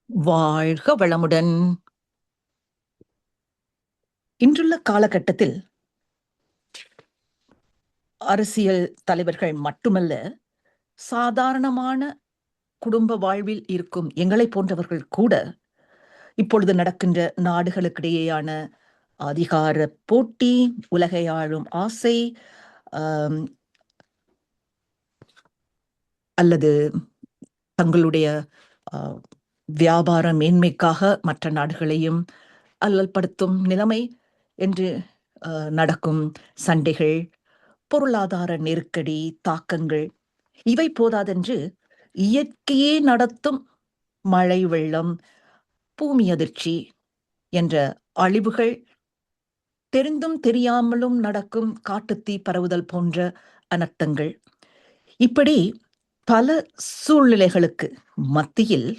வாழ்க வளமுடன். இன்றுள்ள காலகட்டத்தில் அரசியல் தலைவர்கள் மட்டுமல்ல, சாதாரணமான குடும்ப வாழ்வில் இருக்கும் எங்களை போன்றவர்கள் கூட இப்பொழுது நடக்கின்ற நாடுகளுக்கிடையேயான அதிகார போட்டி, உலகை ஆளும் ஆசை, ஆம், அல்லது தங்களுடைய ஆ, வியாபார மேன்மைக்காக மற்ற நாடுகளையும் அல்லல்படுத்தும் நிலைமை என்று நடக்கும் சண்டைகள், பொருளாதார நெருக்கடி, தாக்கங்கள் இவை போதாதென்று இயற்கையே நடத்தும் மழை வெள்ளம், பூமி அதிர்ச்சி என்ற அழிவுகள், தெரிந்தும் தெரியாமலும் நடக்கும் காட்டுத்தீ பரவுதல் போன்ற அனர்த்தங்கள், இப்படி பல சூழ்நிலைகளுக்கு மத்தியில்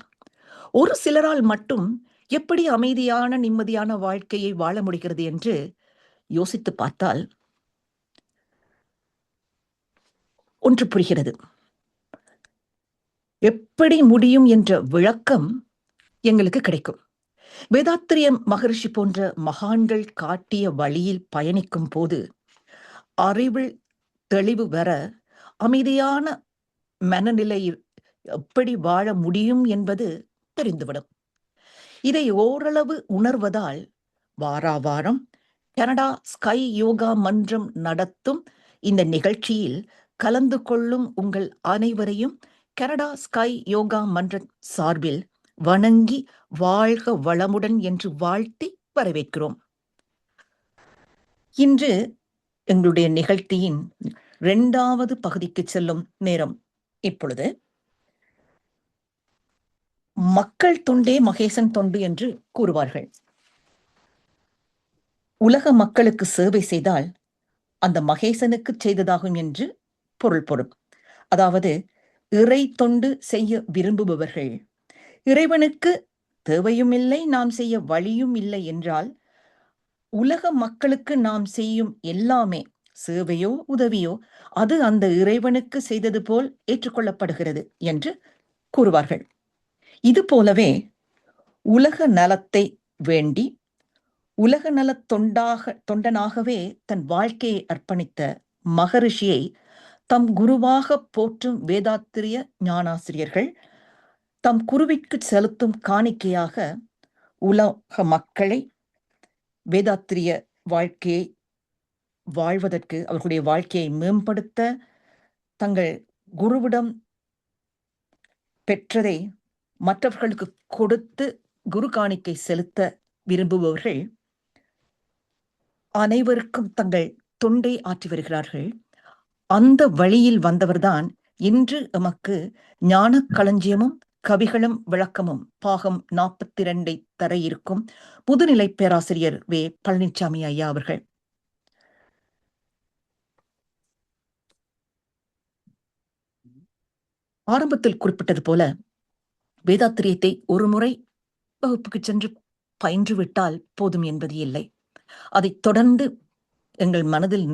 ஒரு சிலரால் மட்டும் எப்படி அமைதியான நிம்மதியான வாழ்க்கையை வாழ முடிகிறது என்று யோசித்து பார்த்தால் ஒன்று புரிகிறது. எப்படி முடியும் என்ற விளக்கம் எங்களுக்கு கிடைக்கும். வேதாத்திரிய மகரிஷி போன்ற மகான்கள் காட்டிய வழியில் பயணிக்கும் போது அறிவில் தெளிவு வர அமைதியான மனநிலையில் எப்படி வாழ முடியும் என்பது தெரிந்துவிடும். இதை ஓரளவு உணர்வதால் வாராவாரம் கனடா ஸ்கை யோகா மன்றம் நடத்தும் இந்த நிகழ்ச்சியில் கலந்து கொள்ளும் உங்கள் அனைவரையும் கனடா ஸ்கை யோகா மன்ற சார்பில் வணங்கி வாழ்க வளமுடன் என்று வாழ்த்தி வரவேற்கிறோம். இன்று எங்களுடைய நிகழ்ச்சியின் 2வது பகுதிக்கு செல்லும் நேரம். இப்பொழுது மக்கள் தொண்டே மகேசன் தொண்டு என்று கூறுவார்கள். உலக மக்களுக்கு சேவை செய்தால் அந்த மகேசனுக்கு செய்ததாகும் என்று பொருள்படும். அதாவது இறை தொண்டு செய்ய விரும்புபவர்கள், இறைவனுக்கு தேவையும் இல்லை, நாம் செய்ய வழியும் இல்லை என்றால், உலக மக்களுக்கு நாம் செய்யும் எல்லாமே சேவையோ உதவியோ அது அந்த இறைவனுக்கு செய்தது போல் ஏற்றுக்கொள்ளப்படுகிறது என்று கூறுவார்கள். இது போலவே உலக நலத்தை வேண்டி உலக நல தொண்டனாகவே தன் வாழ்க்கையை அர்ப்பணித்த மகரிஷியை தம் குருவாக போற்றும் வேதாத்திரிய ஞானாசிரியர்கள் தம் குருவிற்கு செலுத்தும் காணிக்கையாக உலக மக்களை வேதாத்திரிய வாழ்க்கையை வாழ்வதற்கு, அவர்களுடைய வாழ்க்கையை மேம்படுத்த தங்கள் குருவிடம் பெற்றதை மற்றவர்களுக்கு கொடுத்து குரு காணிக்கை செலுத்த விரும்புபவர்கள் அனைவருக்கும் தங்கள் தொண்டை ஆற்றி வருகிறார்கள். அந்த வழியில் வந்தவர்தான் இன்று எமக்கு ஞான களஞ்சியமும் கவிகளும் விளக்கமும் பாகம் 42 தர இருக்கும் முதுநிலை பேராசிரியர் வே. பழனிச்சாமி ஐயா அவர்கள். ஆரம்பத்தில் குறிப்பிட்டது போல வேதாத்திரியத்தை ஒரு முறை வகுப்புக்கு சென்று பயின்று விட்டால் போதும் என்பது இல்லை. அதை தொடர்ந்து எங்கள் மனதில்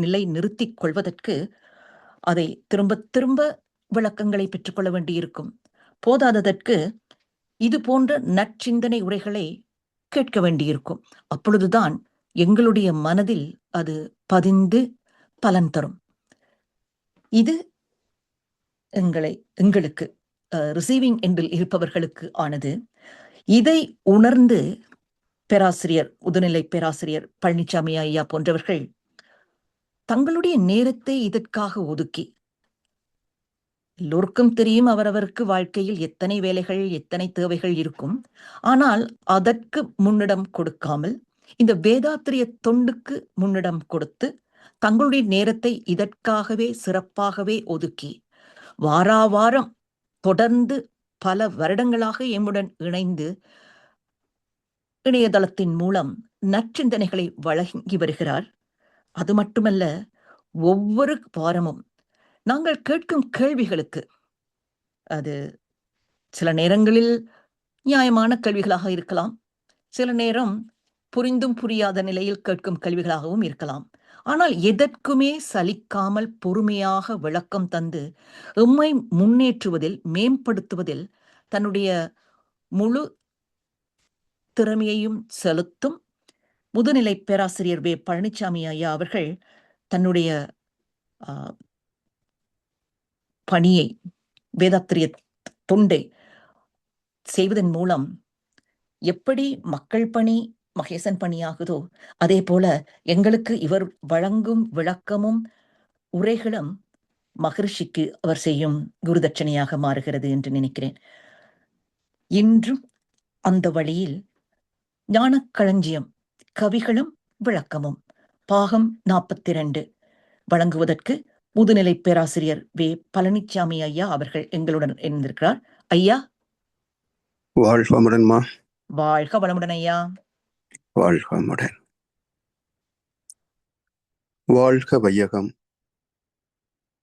நிலை நிறுத்திக் கொள்வதற்கு அதை திரும்ப திரும்ப விளக்கங்களை பெற்றுக்கொள்ள வேண்டியிருக்கும். போதாததற்கு இது போன்ற நற்சிந்தனை உரைகளை கேட்க வேண்டியிருக்கும். அப்பொழுதுதான் எங்களுடைய மனதில் அது பதிந்து பலன் தரும். இது எங்களுக்கு ரிசீவிங் எண்டில் இருப்பவர்களுக்கு ஆனது. இதை உணர்ந்து பேராசிரியர், முதுநிலை பேராசிரியர் பழனிச்சாமி ஐயா போன்றவர்கள் தங்களுடைய நேரத்தை இதற்காக ஒதுக்கி, எல்லோருக்கும் தெரியும் அவரவருக்கு வாழ்க்கையில் எத்தனை வேலைகள், எத்தனை தேவைகள் இருக்கும். ஆனால் அதற்கு முன்னிடம் கொடுக்காமல் இந்த வேதாத்திரிய தொண்டுக்கு முன்னிடம் கொடுத்து தங்களுடைய நேரத்தை இதற்காகவே சிறப்பாகவே ஒதுக்கி வாராவாரம் தொடர்ந்து பல வருடங்களாக எம்முடன் இணைந்து இணையதளத்தின் மூலம் நற்சிந்தனைகளை வழங்கி வருகிறார். அது மட்டுமல்ல, ஒவ்வொரு வாரமும் நாங்கள் கேட்கும் கேள்விகளுக்கு, அது சில நேரங்களில் நியாயமான கேள்விகளாக இருக்கலாம், சில நேரம் புரிந்தும் புரியாத நிலையில் கேட்கும் கேள்விகளாகவும் இருக்கலாம். ஆனால் எதற்குமே சலிக்காமல் பொறுமையாக விளக்கம் தந்து எம்மை முன்னேற்றுவதில், மேம்படுத்துவதில் தன்னுடைய முழு திறமையையும் செலுத்தும் முதுநிலை பேராசிரியர் வே பழனிசாமி ஐயா அவர்கள் தன்னுடைய பணியை, வேதாத்திரிய தொண்டை செய்வதன் மூலம் எப்படி மக்கள் பணி மகேசன் பணியாகுதோ அதே போல எங்களுக்கு இவர் வழங்கும் விளக்கமும் உரைகளும் மகரிஷிக்கு அவர் செய்யும் குருதட்சணையாக மாறுகிறது என்று நினைக்கிறேன். இன்றும் அந்த வழியில் ஞானக்களஞ்சியம் கவிகளும் விளக்கமும் பாகம் 42 வழங்குவதற்கு முதுநிலை பேராசிரியர் வே பழனிசாமி ஐயா அவர்கள் எங்களுடன் இணைந்திருக்கிறார். ஐயா, வாழ்க வளமுடன்மா. வாழ்க வளமுடன் ஐயா. வாழ்க வளமுடன். வாழ்க வையகம்,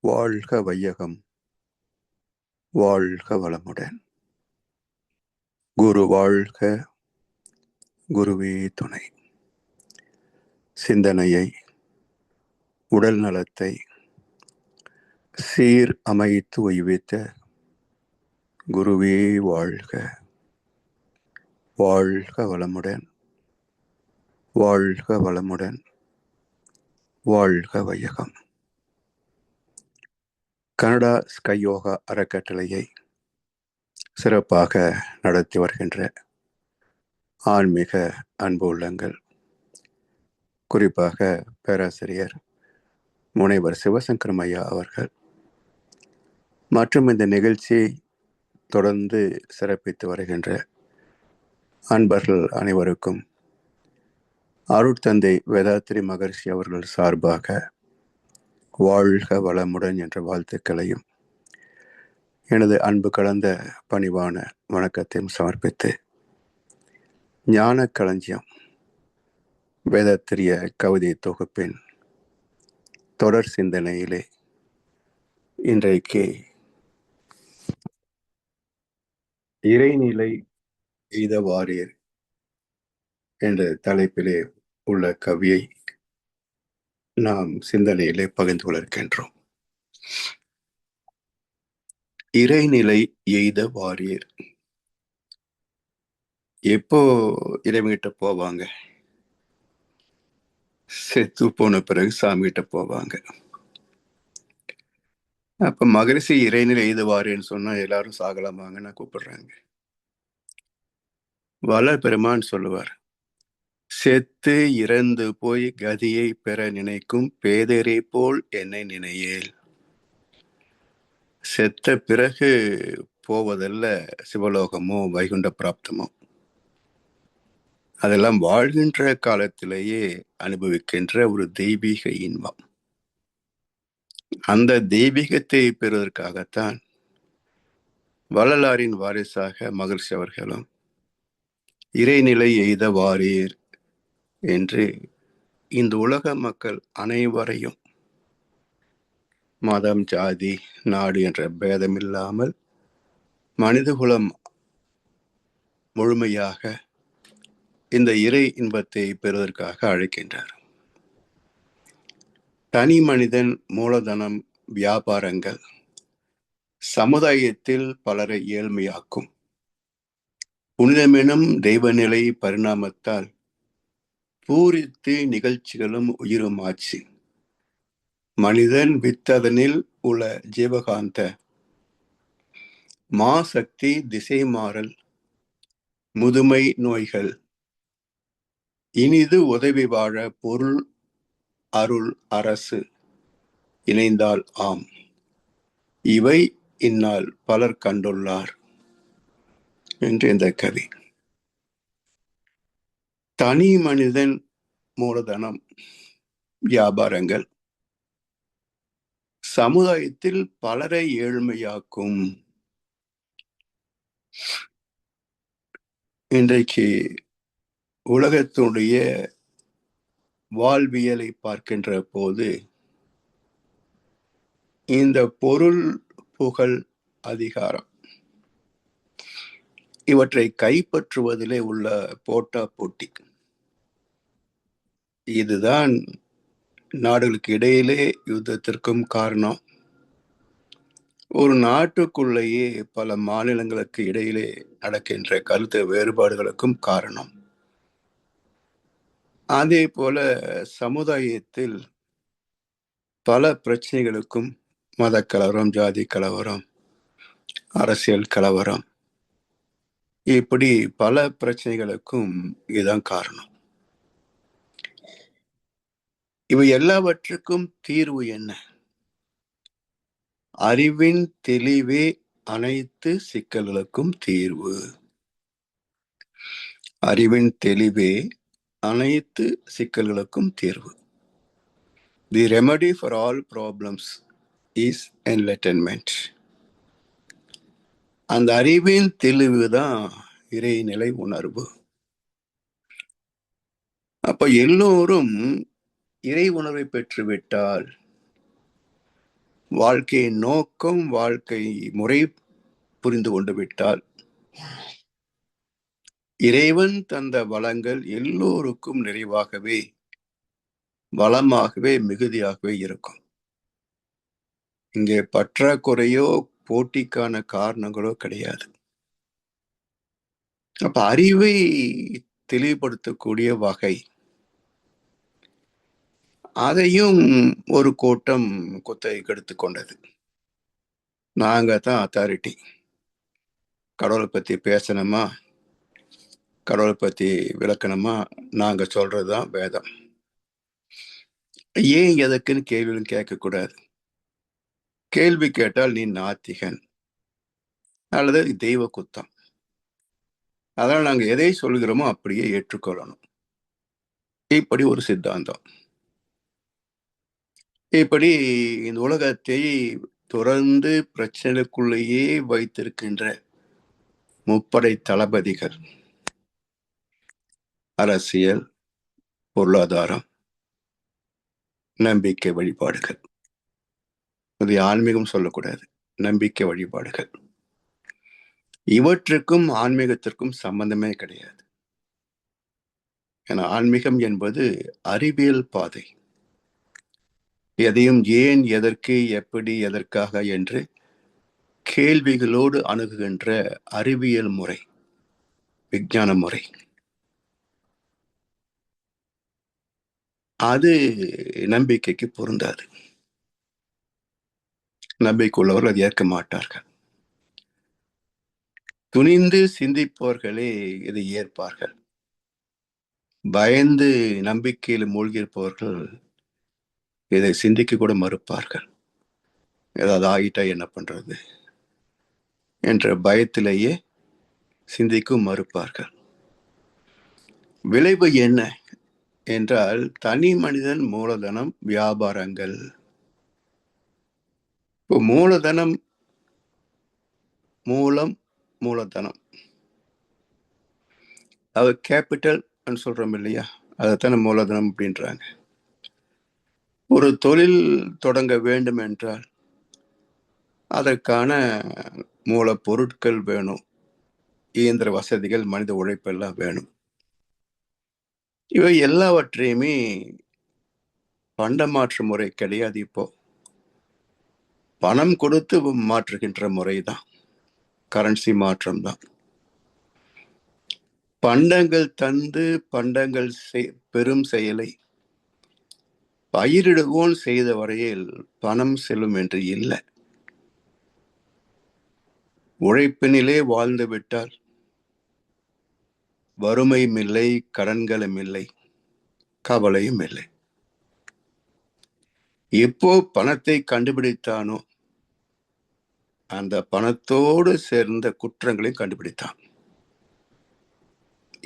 வாழ்க வையகம், வாழ்க வளமுடன். குரு வாழ்க, குருவே துணை. சிந்தனையை, உடல் நலத்தை சீர் அமைத்து உய்வித்த குருவே வாழ்க. வாழ்க வளமுடன், வாழ்க வளமுடன், வாழ்க வையகம். கனடா ஸ்கை யோகா அறக்கட்டளையை சிறப்பாக நடத்தி வருகின்ற ஆன்மீக அன்பு உள்ளங்கள், குறிப்பாக பேராசிரியர் முனைவர் சிவசங்கரம் ஐயா அவர்கள் மற்றும் இந்த நிகழ்ச்சியை தொடர்ந்து சிறப்பித்து வருகின்ற அன்பர்கள் அனைவருக்கும் அருட்தந்தை வேதாத்திரி மகரிஷி அவர்கள் சார்பாக வாழ்க வளமுடன் என்ற வாழ்த்துக்களையும் எனது அன்பு கலந்த பணிவான வணக்கத்தையும் சமர்ப்பித்து, ஞான களஞ்சியம் வேதாத்திரிய கவிதை தொகுப்பின் தொடர் சிந்தனையிலே இன்றைக்கு இறைநிலை எய்த வாரீர் என்ற தலைப்பிலே உள்ள கவியை நாம் சிந்தனையிலே பகிர்ந்து கொள்கின்றோம். இறைநிலை எய்த வாரீர். எப்போ இறைவன்கிட்ட போவாங்க? செத்து போன பிறகு சாமிகிட்ட போவாங்க. அப்ப மகரிஷி இறைநிலை எய்துவாருன்னு சொன்னா எல்லாரும் சாகலாமாங்கன்னு கூப்பிடுறாங்க. வளர் பெருமான் சொல்லுவார், செத்து இறந்து போய் கதியை பெற நினைக்கும் பேதரை போல் என்னை நினையேல். செத்த பிறகு போவதல்ல சிவலோகமோ வைகுண்ட பிராப்தமோ, அதெல்லாம் வாழ்கின்ற காலத்திலேயே அனுபவிக்கின்ற ஒரு தெய்வீக இன்பம். அந்த தெய்வீகத்தை பெறுவதற்காகத்தான் வள்ளலாரின் வாரிசாக மகிழ்ச்சி அவர்களும் இறைநிலை எய்த வாரீர் என்று இந்த உலக மக்கள் அனைவரையும் மதம், ஜாதி, நாடு என்ற பேதமில்லாமல் மனிதகுலம் முழுமையாக இந்த இறை இன்பத்தை பெறுவதற்காக அழைக்கின்றார். தனி மனிதன், மூலதனம், வியாபாரங்கள் சமுதாயத்தில் பலரை ஏழ்மையாக்கும். புனிதமெனும் தெய்வநிலை பரிணாமத்தால் பூரித்து நிகழ்ச்சிகளும் உயிருமாச்சு. மனிதன் வித்ததனில் உள்ள ஜீவகாந்த மாசக்தி திசை மாறல் முதுமை நோய்கள் இனிது உதவி வாழ பொருள் அருள் அரசு இணைந்தால் ஆம். இவை இந்நாள் பலர் கண்டுள்ளார் என்று இந்த கவி. தனி மனிதன், மூலதனம், வியாபாரங்கள் சமுதாயத்தில் பலரை ஏழ்மையாக்கும். இன்றைக்கு உலகத்தினுடைய வாழ்வியலை பார்க்கின்ற போது இந்த பொருள், புகழ், அதிகாரம் இவற்றை கைப்பற்றுவதிலே உள்ள போட்டா போட்டி, இதுதான் நாடுகளுக்கு இடையிலே யுத்தத்திற்கும் காரணம். ஒரு நாட்டுக்குள்ளேயே பல மாநிலங்களுக்கு இடையிலே நடக்கின்ற கருத்து வேறுபாடுகளுக்கும் காரணம். அதே போல சமுதாயத்தில் பல பிரச்சனைகளுக்கும் மத கலவரம், ஜாதி கலவரம், அரசியல் கலவரம், இப்படி பல பிரச்சனைகளுக்கும் இதுதான் காரணம். இவை எல்லாவற்றுக்கும் தீர்வு என்ன? அறிவின் தெளிவே அனைத்து சிக்கல்களுக்கும் தீர்வு. அறிவின் தெளிவே அனைத்து சிக்கல்களுக்கும் தீர்வு. The remedy for all problems is enlightenment. அந்த அறிவின் தெளிவுதான் இறைநிலை உணர்வு. அப்ப எல்லோரும் இறை உணர்வை பெற்றுவிட்டால் வாழ்க்கையின் நோக்கம், வாழ்க்கை முறை புரிந்து கொண்டு விட்டால் இறைவன் தந்த வளங்கள் எல்லோருக்கும் நிறைவாகவே, வளமாகவே, மிகுதியாகவே இருக்கும். இங்கே பற்றாக்குறையோ போட்டிக்கான காரணங்களோ கிடையாது. அப்ப அறிவை தெளிவுபடுத்தக்கூடிய வகை, அதையும் ஒரு கூட்டம் குத்தகைக்கு எடுத்துக்கொண்டது. நாங்க தான் அத்தாரிட்டி, கடவுளை பத்தி பேசணுமா, கடவுளை பத்தி விளக்கணுமா, நாங்க சொல்றதுதான் வேதம். ஏன் எதற்குன்னு கேள்வியும் கேட்கக்கூடாது. கேள்வி கேட்டால் நீ நாத்திகன் அல்லது தெய்வ குத்தம். அதனால் நாங்க எதை சொல்கிறோமோ அப்படியே ஏற்றுக்கொள்ளணும். இப்படி ஒரு சித்தாந்தம். இப்படி இந்த உலகத்தை தொடர்ந்து பிரச்சனைக்குள்ளேயே வைத்திருக்கின்ற முப்படை தளபதிகள், அரசியல், பொருளாதாரம், நம்பிக்கை வழிபாடுகள், இது ஆன்மீகம் சொல்லக்கூடாது, நம்பிக்கை வழிபாடுகள், இவற்றுக்கும் ஆன்மீகத்திற்கும் சம்பந்தமே கிடையாது. ஏன்னா ஆன்மீகம் என்பது அறிவியல் பாதை. எதையும் ஏன், எதற்கு, எப்படி, எதற்காக என்று கேள்விகளோடு அணுகுகின்ற அறிவியல் முறை, விஞ்ஞான முறை. அது நம்பிக்கைக்கு பொருந்தாது. நம்பிக்கை உள்ளவர்கள் அதை ஏற்க மாட்டார்கள். துணிந்து சிந்திப்பவர்களே இதை ஏற்பார்கள். பயந்து நம்பிக்கையில் மூழ்கியிருப்பவர்கள் இதை சிந்திக்க கூட மறுப்பார்கள். ஏதாவது ஆகிட்டா என்ன பண்றது என்ற பயத்திலேயே சிந்திக்கும் மறுப்பார்கள். விளைவு என்ன என்றால் தனி மனிதன் மூலதனம், வியாபாரங்கள். இப்போ மூலதனம், மூலதனம், அது கேபிட்டல் சொல்றோம் இல்லையா, அதைத்தானே மூலதனம் அப்படின்றாங்க. ஒரு தொழில் தொடங்க வேண்டும் என்றால் அதற்கான மூலப்பொருட்கள் வேணும், இயந்திர வசதிகள், மனித உழைப்பெல்லாம் வேணும். இவை எல்லாவற்றையுமே பண்ட மாற்று முறை கிடையாது. இப்போ பணம் கொடுத்து மாற்றுகின்ற முறைதான், கரன்சி மாற்றம் தான். பண்டங்கள் தந்து பண்டங்கள் பெரும் செயலை பயிரிடுவோன் செய்த வரையில் பணம் செல்லும் என்று இல்லை. உழைப்பினிலே வாழ்ந்து விட்டால் வறுமையும் இல்லை, கடன்களும் இல்லை, கவலையும் இல்லை. எப்போ பணத்தை கண்டுபிடித்தானோ அந்த பணத்தோடு சேர்ந்த குற்றங்களையும் கண்டுபிடித்தான்.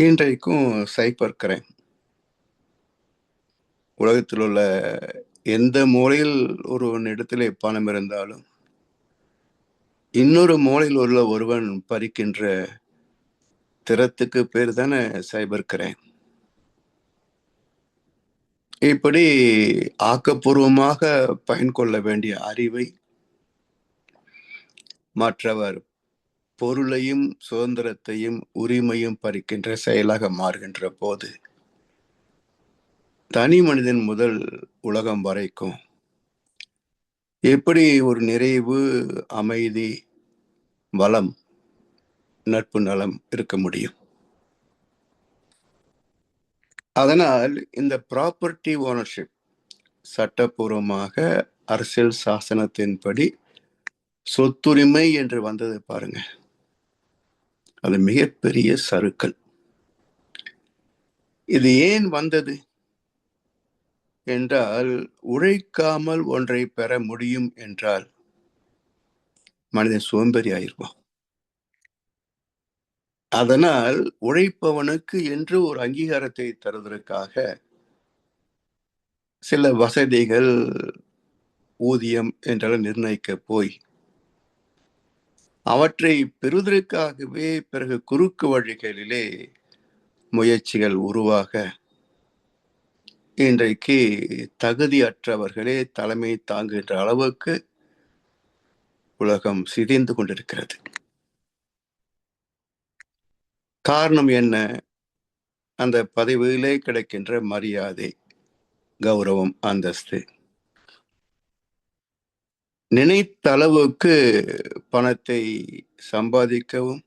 இன்றைக்கும் சைபர் கிரைம், உலகத்தில் உள்ள எந்த மூலையில் ஒரு இடத்திலே பணம் இருந்தாலும் இன்னொரு மூலையில் உள்ள ஒருவன் பறிக்கின்ற திறத்துக்கு பேர் தானே சைபர் கிரைம். இப்படி ஆக்கப்பூர்வமாக பயன் கொள்ள வேண்டிய அறிவை மற்றவர் பொருளையும் சுதந்திரத்தையும் உரிமையும் பறிக்கின்ற செயலாக மாறுகின்ற போது தனி மனிதன் முதல் உலகம் வரைக்கும் எப்படி ஒரு நிறைவு, அமைதி, வளம், நட்பு, நலம் இருக்க முடியும்? அதனால் இந்த ப்ராப்பர்ட்டி ஓனர்ஷிப் சட்டப்பூர்வமாக அரசியல் சாசனத்தின்படி சொத்துரிமை என்று வந்தது பாருங்க, அது மிகப்பெரிய சறுக்கல். இது ஏன் வந்தது என்றால், உழைக்காமல் ஒன்றை பெற முடியும் என்றால் மனிதன் சோம்பேறி ஆயிருவான். அதனால் உழைப்பவனுக்கு என்று ஒரு அங்கீகாரத்தை தருவதற்காக சில வசதிகள், ஊதியம் என்றெல்லாம் நிர்ணயிக்க போய் அவற்றை பெறுவதற்காகவே பிறகு குறுக்கு வழிகளிலே முயற்சிகள் உருவாக இன்றைக்கு தகுதியற்றவர்களே தலைமை தாங்குகின்ற அளவுக்கு உலகம் சிதைந்து கொண்டிருக்கிறது. காரணம் என்ன? அந்த பதவியிலே கிடைக்கின்ற மரியாதை, கௌரவம், அந்தஸ்து. நினைத்த அளவுக்கு பணத்தை சம்பாதிக்கவும்,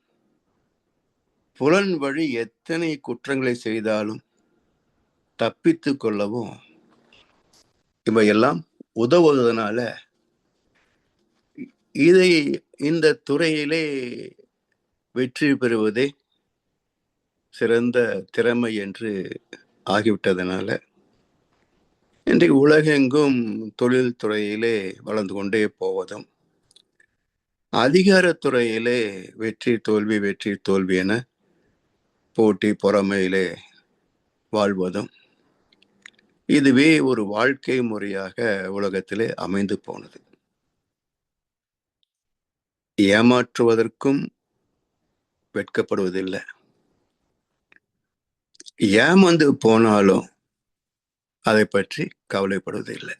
புலன் வழி எத்தனை குற்றங்களை செய்தாலும் தப்பித்து கொள்ளவும் இவையெல்லாம் உதவுவதனால இந்த துறையிலே வெற்றி பெறுவதே சிறந்த திறமை என்று ஆகிவிட்டதனால இன்றைக்கு உலகெங்கும் தொழில் துறையிலே வளர்ந்து கொண்டே போவதும், அதிகாரத்துறையிலே வெற்றி தோல்வி என போட்டி பொறாமையிலே வாழ்வதும், இதுவே ஒரு வாழ்க்கை முறையாக உலகத்திலே அமைந்து போனது. ஏமாற்றுவதற்கும் வெட்கப்படுவதில்லை, ஏமாந்து போனாலும் அதை பற்றி கவலைப்படுவதில்லை.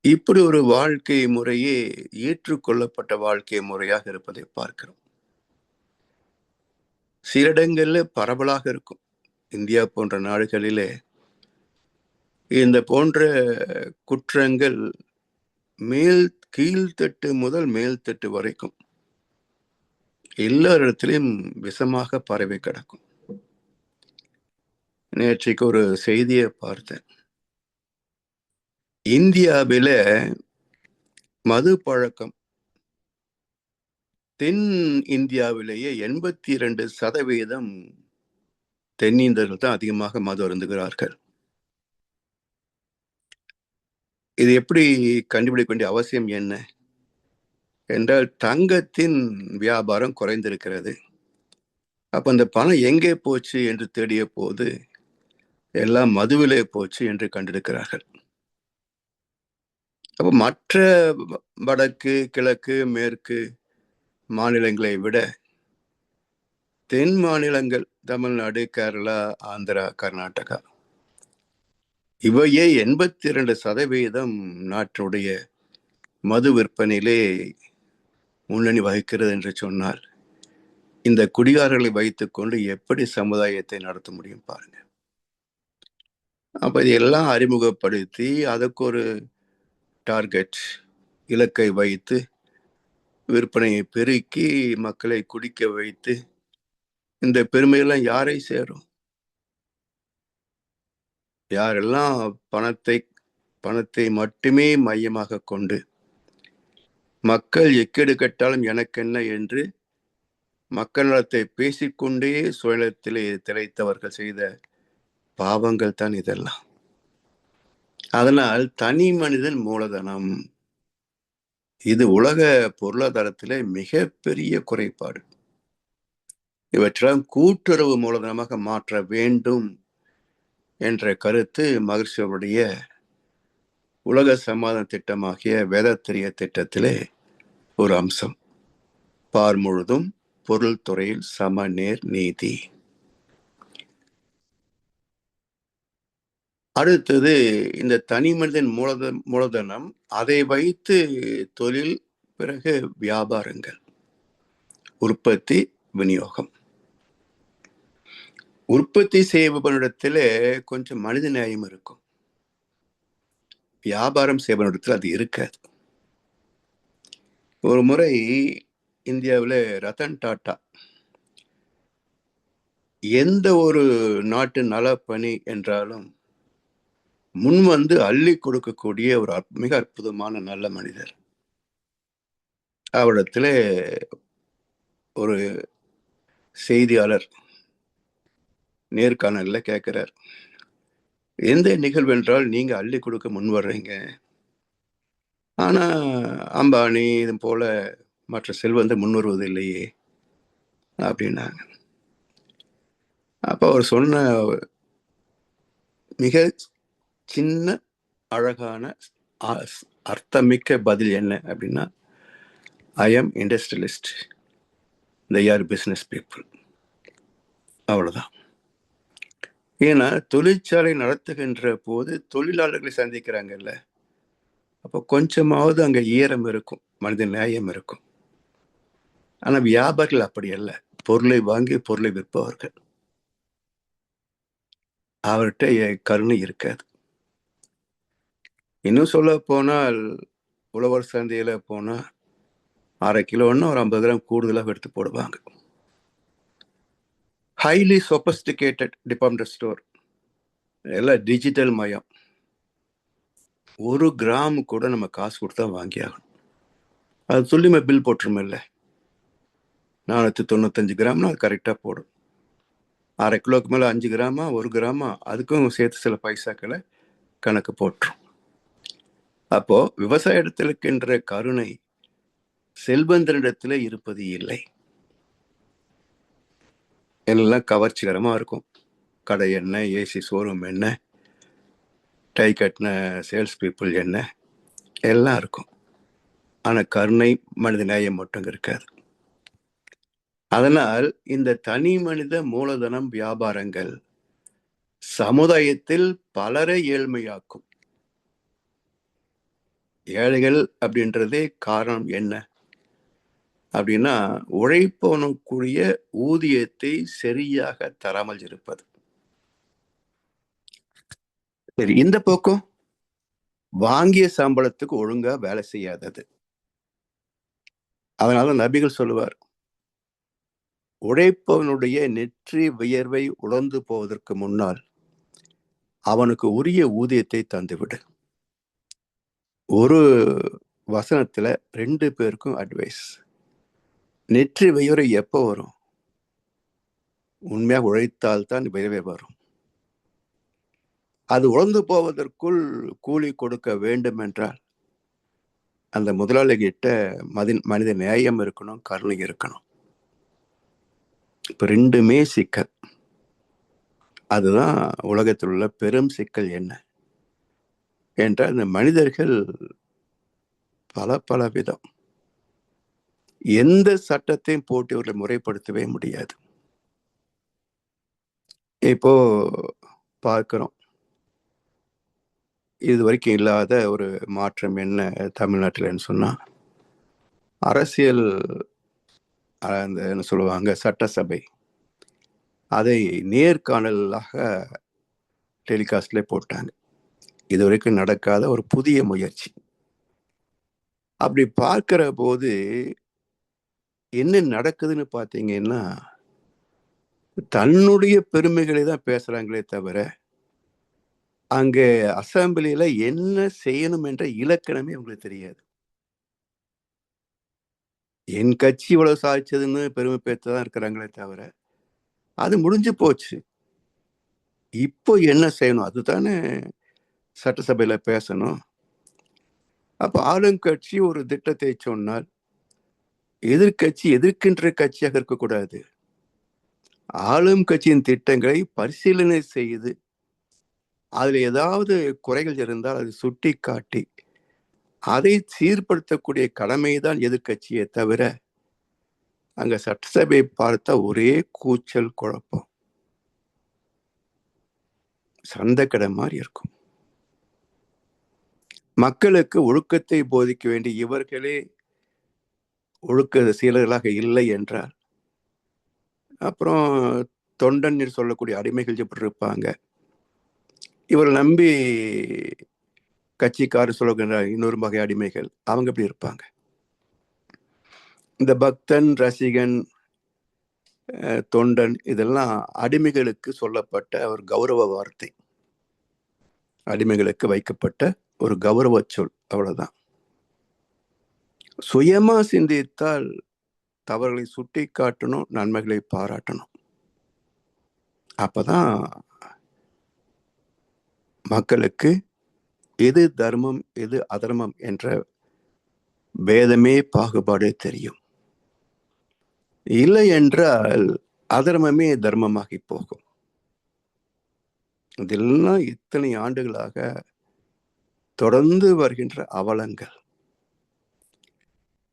இப்படி ஒரு வாழ்க்கை முறையே ஏற்றுக்கொள்ளப்பட்ட வாழ்க்கை முறையாக இருப்பதை பார்க்கிறோம். சில இடங்கள்ல பரவலாக இருக்கும். இந்தியா போன்ற நாடுகளிலே இந்த போன்ற குற்றங்கள் கீழ்த்தட்டு முதல் மேல்தட்டு வரைக்கும் எல்லா இடத்திலும் விஷமாக பரவி கிடக்கும். நேற்றைக்கு ஒரு செய்தியை பார்த்தேன். இந்தியாவில மது பழக்கம் தென் இந்தியாவிலேயே 82% தென்னிந்தியர்கள் தான் அதிகமாக மது அருந்துகிறார்கள். இது எப்படி கண்டுபிடிக்க வேண்டிய அவசியம் என்ன என்றால், தங்கத்தின் வியாபாரம் குறைந்திருக்கிறது. அப்ப அந்த பணம் எங்கே போச்சு என்று தேடிய போது எல்லாம் மதுவிலே போச்சு என்று கண்டிருக்கிறார்கள். அப்ப மற்ற வடக்கு, கிழக்கு, மேற்கு மாநிலங்களை விட தென் மாநிலங்கள், தமிழ்நாடு, கேரளா, ஆந்திரா, கர்நாடகா, இவையே 82% நாட்டினுடைய மது விற்பனையிலே முன்னணி வகிக்கிறது என்று சொன்னால், இந்த குடிகாரர்களை வைத்துக் கொண்டு எப்படி சமுதாயத்தை நடத்த முடியும் பாருங்க. அப்ப இதெல்லாம் அறிமுகப்படுத்தி அதற்கு ஒரு டார்கெட், இலக்கை வைத்து விற்பனையை பெருக்கி மக்களை குடிக்க வைத்து இந்த பெருமையெல்லாம் யாரை சேரும்? யாரெல்லாம் பணத்தை மட்டுமே மையமாக கொண்டு மக்கள் எக்கேடு கட்டாலும் எனக்கென்ன என்று மக்கள் நலத்தை பேசிக்கொண்டே சுயநலத்திலே திளைத்தவர்கள் செய்த பாவங்கள் தான் இதெல்லாம். அதனால் தனி மனிதன் மூலதனம், இது உலக பொருளாதாரத்திலே மிகப்பெரிய குறைபாடு. இவற்றெல்லாம் கூட்டுறவு மூலதனமாக மாற்ற வேண்டும் என்ற கருத்து மகரிஷி அவருடைய உலக சமாதான திட்டமாகிய வேதாத்திரிய திட்டத்திலே ஒரு அம்சம். பார் முழுதும் பொருள் துறையில் சமநேர் நீதி. அடுத்தது இந்த தனி மனிதன் மூலதனம், அதை வைத்து தொழில், பிறகு வியாபாரங்கள், உற்பத்தி, விநியோகம். உற்பத்தி செய்பவனிடத்திலே கொஞ்சம் மனித நேயம் இருக்கும். வியாபாரம் செய்வனிடத்தில் அது இருக்காது. ஒரு முறை இந்தியாவில் ரத்தன் டாட்டா எந்த ஒரு நாட்டு நலப்பணி என்றாலும் முன் வந்து அள்ளி கொடுக்கக்கூடிய ஒரு மிக அற்புதமான நல்ல மனிதர். அவரிடத்துல ஒரு செய்தியாளர் நேர்காணல்ல கேட்கிறார், எந்த நிகழ்வு என்றால் நீங்க அள்ளி கொடுக்க முன் வர்றீங்க, ஆனா அம்பானி இது போல மற்ற செல்வந்தர் முன் வருவது இல்லையே அப்படின்னாங்க. அப்ப அவர் சொன்ன மிக சின்ன அழகான அர்த்தமிக்க பதில் என்ன அப்படின்னா, I am industrialist, they are business people. அவ்வளவுதான். ஏன்னா தொழிற்சாலை நடத்துகின்ற போது தொழிலாளர்களை சந்திக்கிறாங்கல்ல, அப்போ கொஞ்சமாவது அங்க ஈரம் இருக்கும், மனித நியாயம் இருக்கும். ஆனா வியாபாரிகள் அப்படி அல்ல, பொருளை வாங்கி பொருளை விற்பவர்கள். அவர்கிட்ட கருணை இருக்காது. இன்னும் சொல்ல போனால் உழவர் சந்தையில போனா அரை கிலோன்னு ஒரு 50 கிராம் கூடுதலாக எடுத்து போடுவாங்க. ஹைலி சொபஸ்டிகேட்டட் டிபார்ட்மெண்ட் ஸ்டோர் எல்லாம் டிஜிட்டல் மயம். 1 கிராம் கூட நம்ம காசு கொடுத்தா வாங்கி ஆகணும். அது துல்லியமா பில் போட்டுருமில்ல, 495 கிராம்னா அது கரெக்டா போடும். அரை கிலோக்கு மேல 5 கிராமா 1 கிராமா அதுக்கும் சேர்த்து சில பைசாக்களை கணக்கு போட்டுரும். அப்போ விவசாய இடத்துல இருக்கின்ற கருணை செல்வந்தனிடத்துல இருப்பது இல்லை. எல்லாம் கவர்ச்சிகரமா இருக்கும். கடை என்ன, ஏசி ஷோரூம் என்ன, டை கட்டின சேல்ஸ் பீப்புள் என்ன, எல்லாம் இருக்கும். ஆனா கருணை மனித நியாயம் மட்டும் இருக்காது. அதனால் இந்த தனி மனித மூலதனம் வியாபாரங்கள் சமுதாயத்தில் பலரை ஏழ்மையாக்கும். ஏழைகள் அப்படின்றதே காரணம் என்ன அப்படின்னா, உழைப்பவனுக்குரிய ஊதியத்தை சரியாக தராமல் இருப்பது. சரி, இந்த பக்கம் வாங்கிய சம்பளத்துக்கு ஒழுங்கா வேலை செய்யாதது. அதனால நபிகள் சொல்லுவார், உழைப்பவனுடைய நெற்றி வியர்வை உலர்ந்து போவதற்கு முன்னால் அவனுக்கு உரிய ஊதியத்தை தந்துவிடு. ஒரு வசனத்துல 2 பேருக்கும் அட்வைஸ். நெற்றி வியர்வை எப்போ வரும்? உண்மையாக உழைத்தால்தான் வியர்வை வரும். அது உலர்ந்து போவதற்குள் கூலி கொடுக்க வேண்டும் என்றால் அந்த முதலாளி கிட்ட மனித நியாயம் இருக்கணும், கருணை இருக்கணும். இப்ப 2மே சிக்கல். அதுதான் உலகத்தில் உள்ள பெரும் சிக்கல். என்ன என்றால், இந்த மனிதர்கள் பல விதம். எந்த சட்டத்தையும் போட்டு இவர்களை முறைப்படுத்தவே முடியாது. இப்போ பார்க்கிறோம், இது வரைக்கும் இல்லாத ஒரு மாற்றம் என்ன தமிழ்நாட்டில்னு சொன்னா, அரசியல் அந்த என்ன சொல்லுவாங்க, சட்டசபை அதை நேர்காணலாக டெலிகாஸ்ட்ல போட்டாங்க. இது வரைக்கும் நடக்காத ஒரு புதிய முயற்சி. அப்படி பார்க்கிற போது என்ன நடக்குதுன்னு பார்த்தீங்கன்னா, தன்னுடைய பெருமைகளை தான் பேசுறாங்களே தவிர அங்க அசம்பிளியில என்ன செய்யணும் என்ற இலக்கணமே உங்களுக்கு தெரியாது. என் கட்சி இவ்வளவு சாதிச்சதுன்னு பெருமை பேத்துதான் இருக்கிறாங்களே தவிர அது முடிஞ்சு போச்சு. இப்போ என்ன செய்யணும் அதுதானே சட்டசபையில பேசணும். அப்ப ஆளுங்கட்சி ஒரு திட்டத்தை சொன்னால் எதிர்கட்சி எதிர்க்கின்ற கட்சியாக இருக்கக்கூடாது. ஆளும் கட்சியின் திட்டங்களை பரிசீலனை செய்து அதுல ஏதாவது குறைகள் இருந்தால் அதை சுட்டி காட்டி அதை சீர்படுத்தக்கூடிய கடமைதான் எதிர்கட்சியை தவிர அங்க சட்டசபை பார்த்தா ஒரே கூச்சல் குழப்பம், சந்தைக்கடை மாதிரி இருக்கும். மக்களுக்கு ஒழுக்கத்தை போதிக்க வேண்டிய இவர்களே ஒழுக்க சீலர்களாக இல்லை என்றால் அப்புறம் தொண்டன் என்று சொல்லக்கூடிய அடிமைகள் எப்படி இருப்பாங்க? இவரை நம்பி கட்சிக்காரர் சொல்லுகின்ற இன்னொரு வகை அடிமைகள், அவங்க எப்படி இருப்பாங்க? இந்த பக்தன், ரசிகன், தொண்டன், இதெல்லாம் அடிமைகளுக்கு சொல்லப்பட்ட ஒரு கௌரவ வார்த்தை, அடிமைகளுக்கு வைக்கப்பட்ட ஒரு கௌரவ சொல், அவ்வளவுதான். சுயமா சிந்தித்தால் தவறுகளை சுட்டி காட்டணும், நன்மைகளை பாராட்டணும். அப்பதான் மக்களுக்கு எது தர்மம் எது அதர்மம் என்ற பேதமே பாகுபாடே தெரியும். இல்லை என்றால் அதர்மமே தர்மமாகி போகும். இதெல்லாம் இத்தனை ஆண்டுகளாக தொடர்ந்து வருகின்ற அவலங்கள்.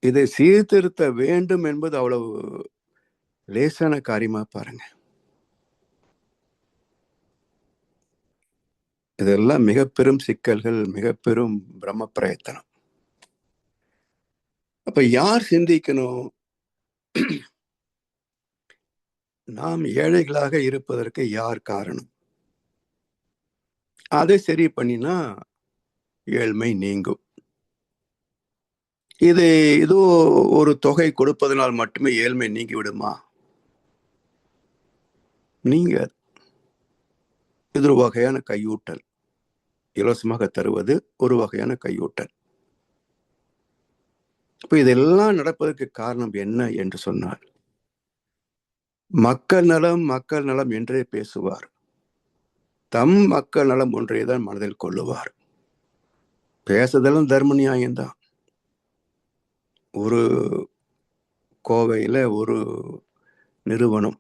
இதை சீர்திருத்த வேண்டும் என்பது அவ்வளவு லேசான காரியமா பாருங்க. இதெல்லாம் மிக பெரும் சிக்கல்கள், மிக பெரும் பிரம்ம பிரயத்தனம். அப்ப யார் சிந்திக்கணும்? நாம் ஏழைகளாக இருப்பதற்கு யார் காரணம்? அதை சரி பண்ணினா ஏழ்மை நீங்கும். இது ஏதோ ஒரு தொகை கொடுப்பதனால் மட்டுமே ஏழ்மை நீங்கி விடுமா? நீங்க இது ஒரு வகையான கையூட்டல். இலவசமாக தருவது ஒரு வகையான கையூட்டல். இப்ப இதெல்லாம் நடப்பதற்கு காரணம் என்ன என்று சொன்னால், மக்கள் நலம் மக்கள் நலம் என்றே பேசுவார், தம் மக்கள் நலம் ஒன்றைதான் மனதில் கொள்ளுவார். பேசுதலும் தர்ம நியாயம்தான். ஒரு கோவையில ஒரு நிறுவனம்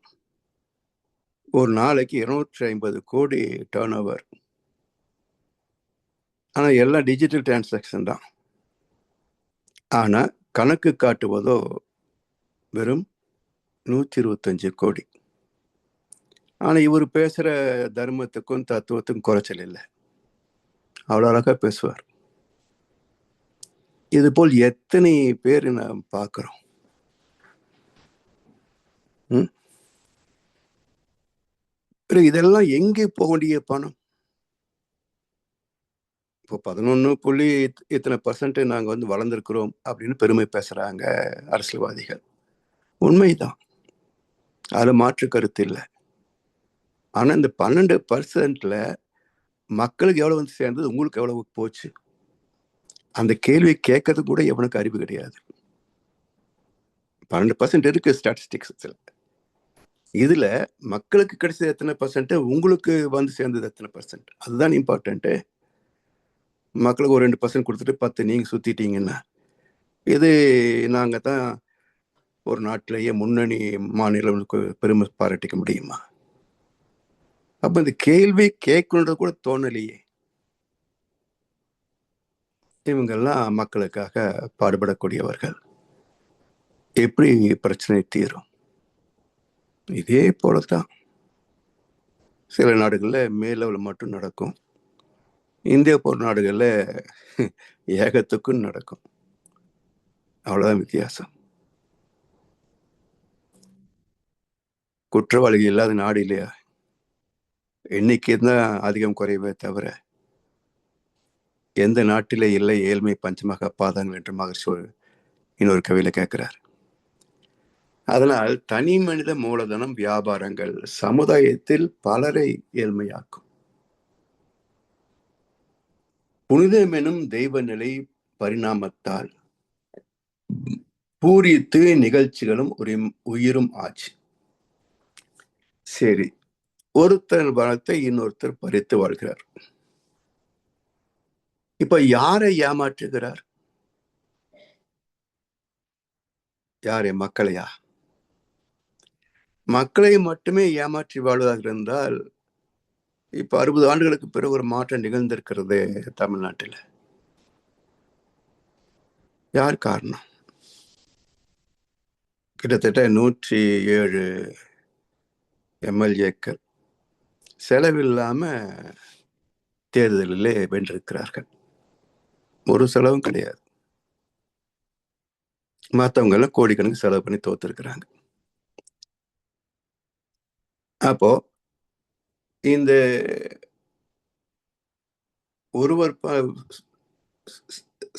ஒரு நாளைக்கு 250 கோடி டர்ன் ஓவர். ஆனா எல்லாம் டிஜிட்டல் டிரான்சாக்சன் தான். ஆனா கணக்கு காட்டுவதோ வெறும் 125 கோடி. ஆனா இவர் பேசுற தர்மத்துக்கும் தத்துவத்துக்கும் குறைச்சல் இல்லை. அவ்வளவு அழகா பேசுவார். இது போல் எத்தனை பேர் நாம் பார்க்கிறோம். இதெல்லாம் எங்கே போக வேண்டிய பணம்? இப்போ 11 இத்தனை % நாங்க வளர்ந்துருக்கிறோம் அப்படின்னு பெருமை பேசுறாங்க அரசியல்வாதிகள். உண்மைதான், அதுல மாற்று கருத்து இல்லை. ஆனா இந்த 12% மக்களுக்கு எவ்வளவு சேர்ந்தது, உங்களுக்கு எவ்வளவு போச்சு? அந்த கேள்வி கேட்கறது கூட எவனுக்கு அறிவு கிடையாது. 12% இருக்கு ஸ்டாட்டிஸ்டிக்ஸ்ல. இதுல மக்களுக்கு கிடைச்சது எத்தனை %, உங்களுக்கு சேர்ந்தது எத்தனை %? அதுதான் இம்பார்ட்டன்ட். மக்களுக்கு ஒரு 2% கொடுத்துட்டு 10 நீங்க சுத்திட்டீங்கன்னா, இது நாங்க தான் ஒரு நாட்டிலேயே முன்னணி மாநிலம் பெருமை பாராட்டிக்க முடியுமா? அப்ப இந்த கேள்வி கேட்கணுன்றது கூட தோணலையே. இவங்கெல்லாம் மக்களுக்காக பாடுபடக்கூடியவர்கள். எப்படி பிரச்சனை தீரும்? இதே போலத்தான் சில நாடுகள்ல மேலெவல் மட்டும் நடக்கும், இந்திய போர் நாடுகள்ல ஏகத்துக்கும் நடக்கும். அவ்வளவுதான் வித்தியாசம். குற்றவாளிகள் இல்லாத நாடு இல்லையா? எண்ணிக்கை தான் அதிகம் குறைவே தவிர எந்த நாட்டிலே இல்லை ஏழ்மை பஞ்சமாக பாதங்கள் என்று மகர்ஷி இன்னொரு கவியில கேட்கிறார். அதனால் தனி மனித மூலதனம், வியாபாரங்கள் சமுதாயத்தில் பலரை ஏழ்மையாக்கும். புனிதம் எனும் தெய்வ நிலை பரிணாமத்தால் பூரித்து நிகழ்ச்சிகளும் உயிரும் ஆச்சு. சரி, ஒருத்தர் வளத்தை இன்னொருத்தர் பறித்து வாழ்கிறார். இப்ப யாரை ஏமாற்றுகிறார்? யாரை? மக்களையா? மக்களை மட்டுமே ஏமாற்றி வாழ்வதாக இருந்தால் இப்ப 60 ஆண்டுகளுக்கு பிறகு ஒரு மாற்றம் நிகழ்ந்திருக்கிறது தமிழ்நாட்டில். யார் காரணம்? கிட்டத்தட்ட 107 MLAக்கள் செலவில்லாம தேர்தலிலே வென்றிருக்கிறார்கள். ஒரு செலவும் கிடையாது. மற்றவங்க எல்லாம் கோடிக்கணக்கு செலவு பண்ணி தோத்துருக்கிறாங்க. அப்போ இந்த ஒருவர்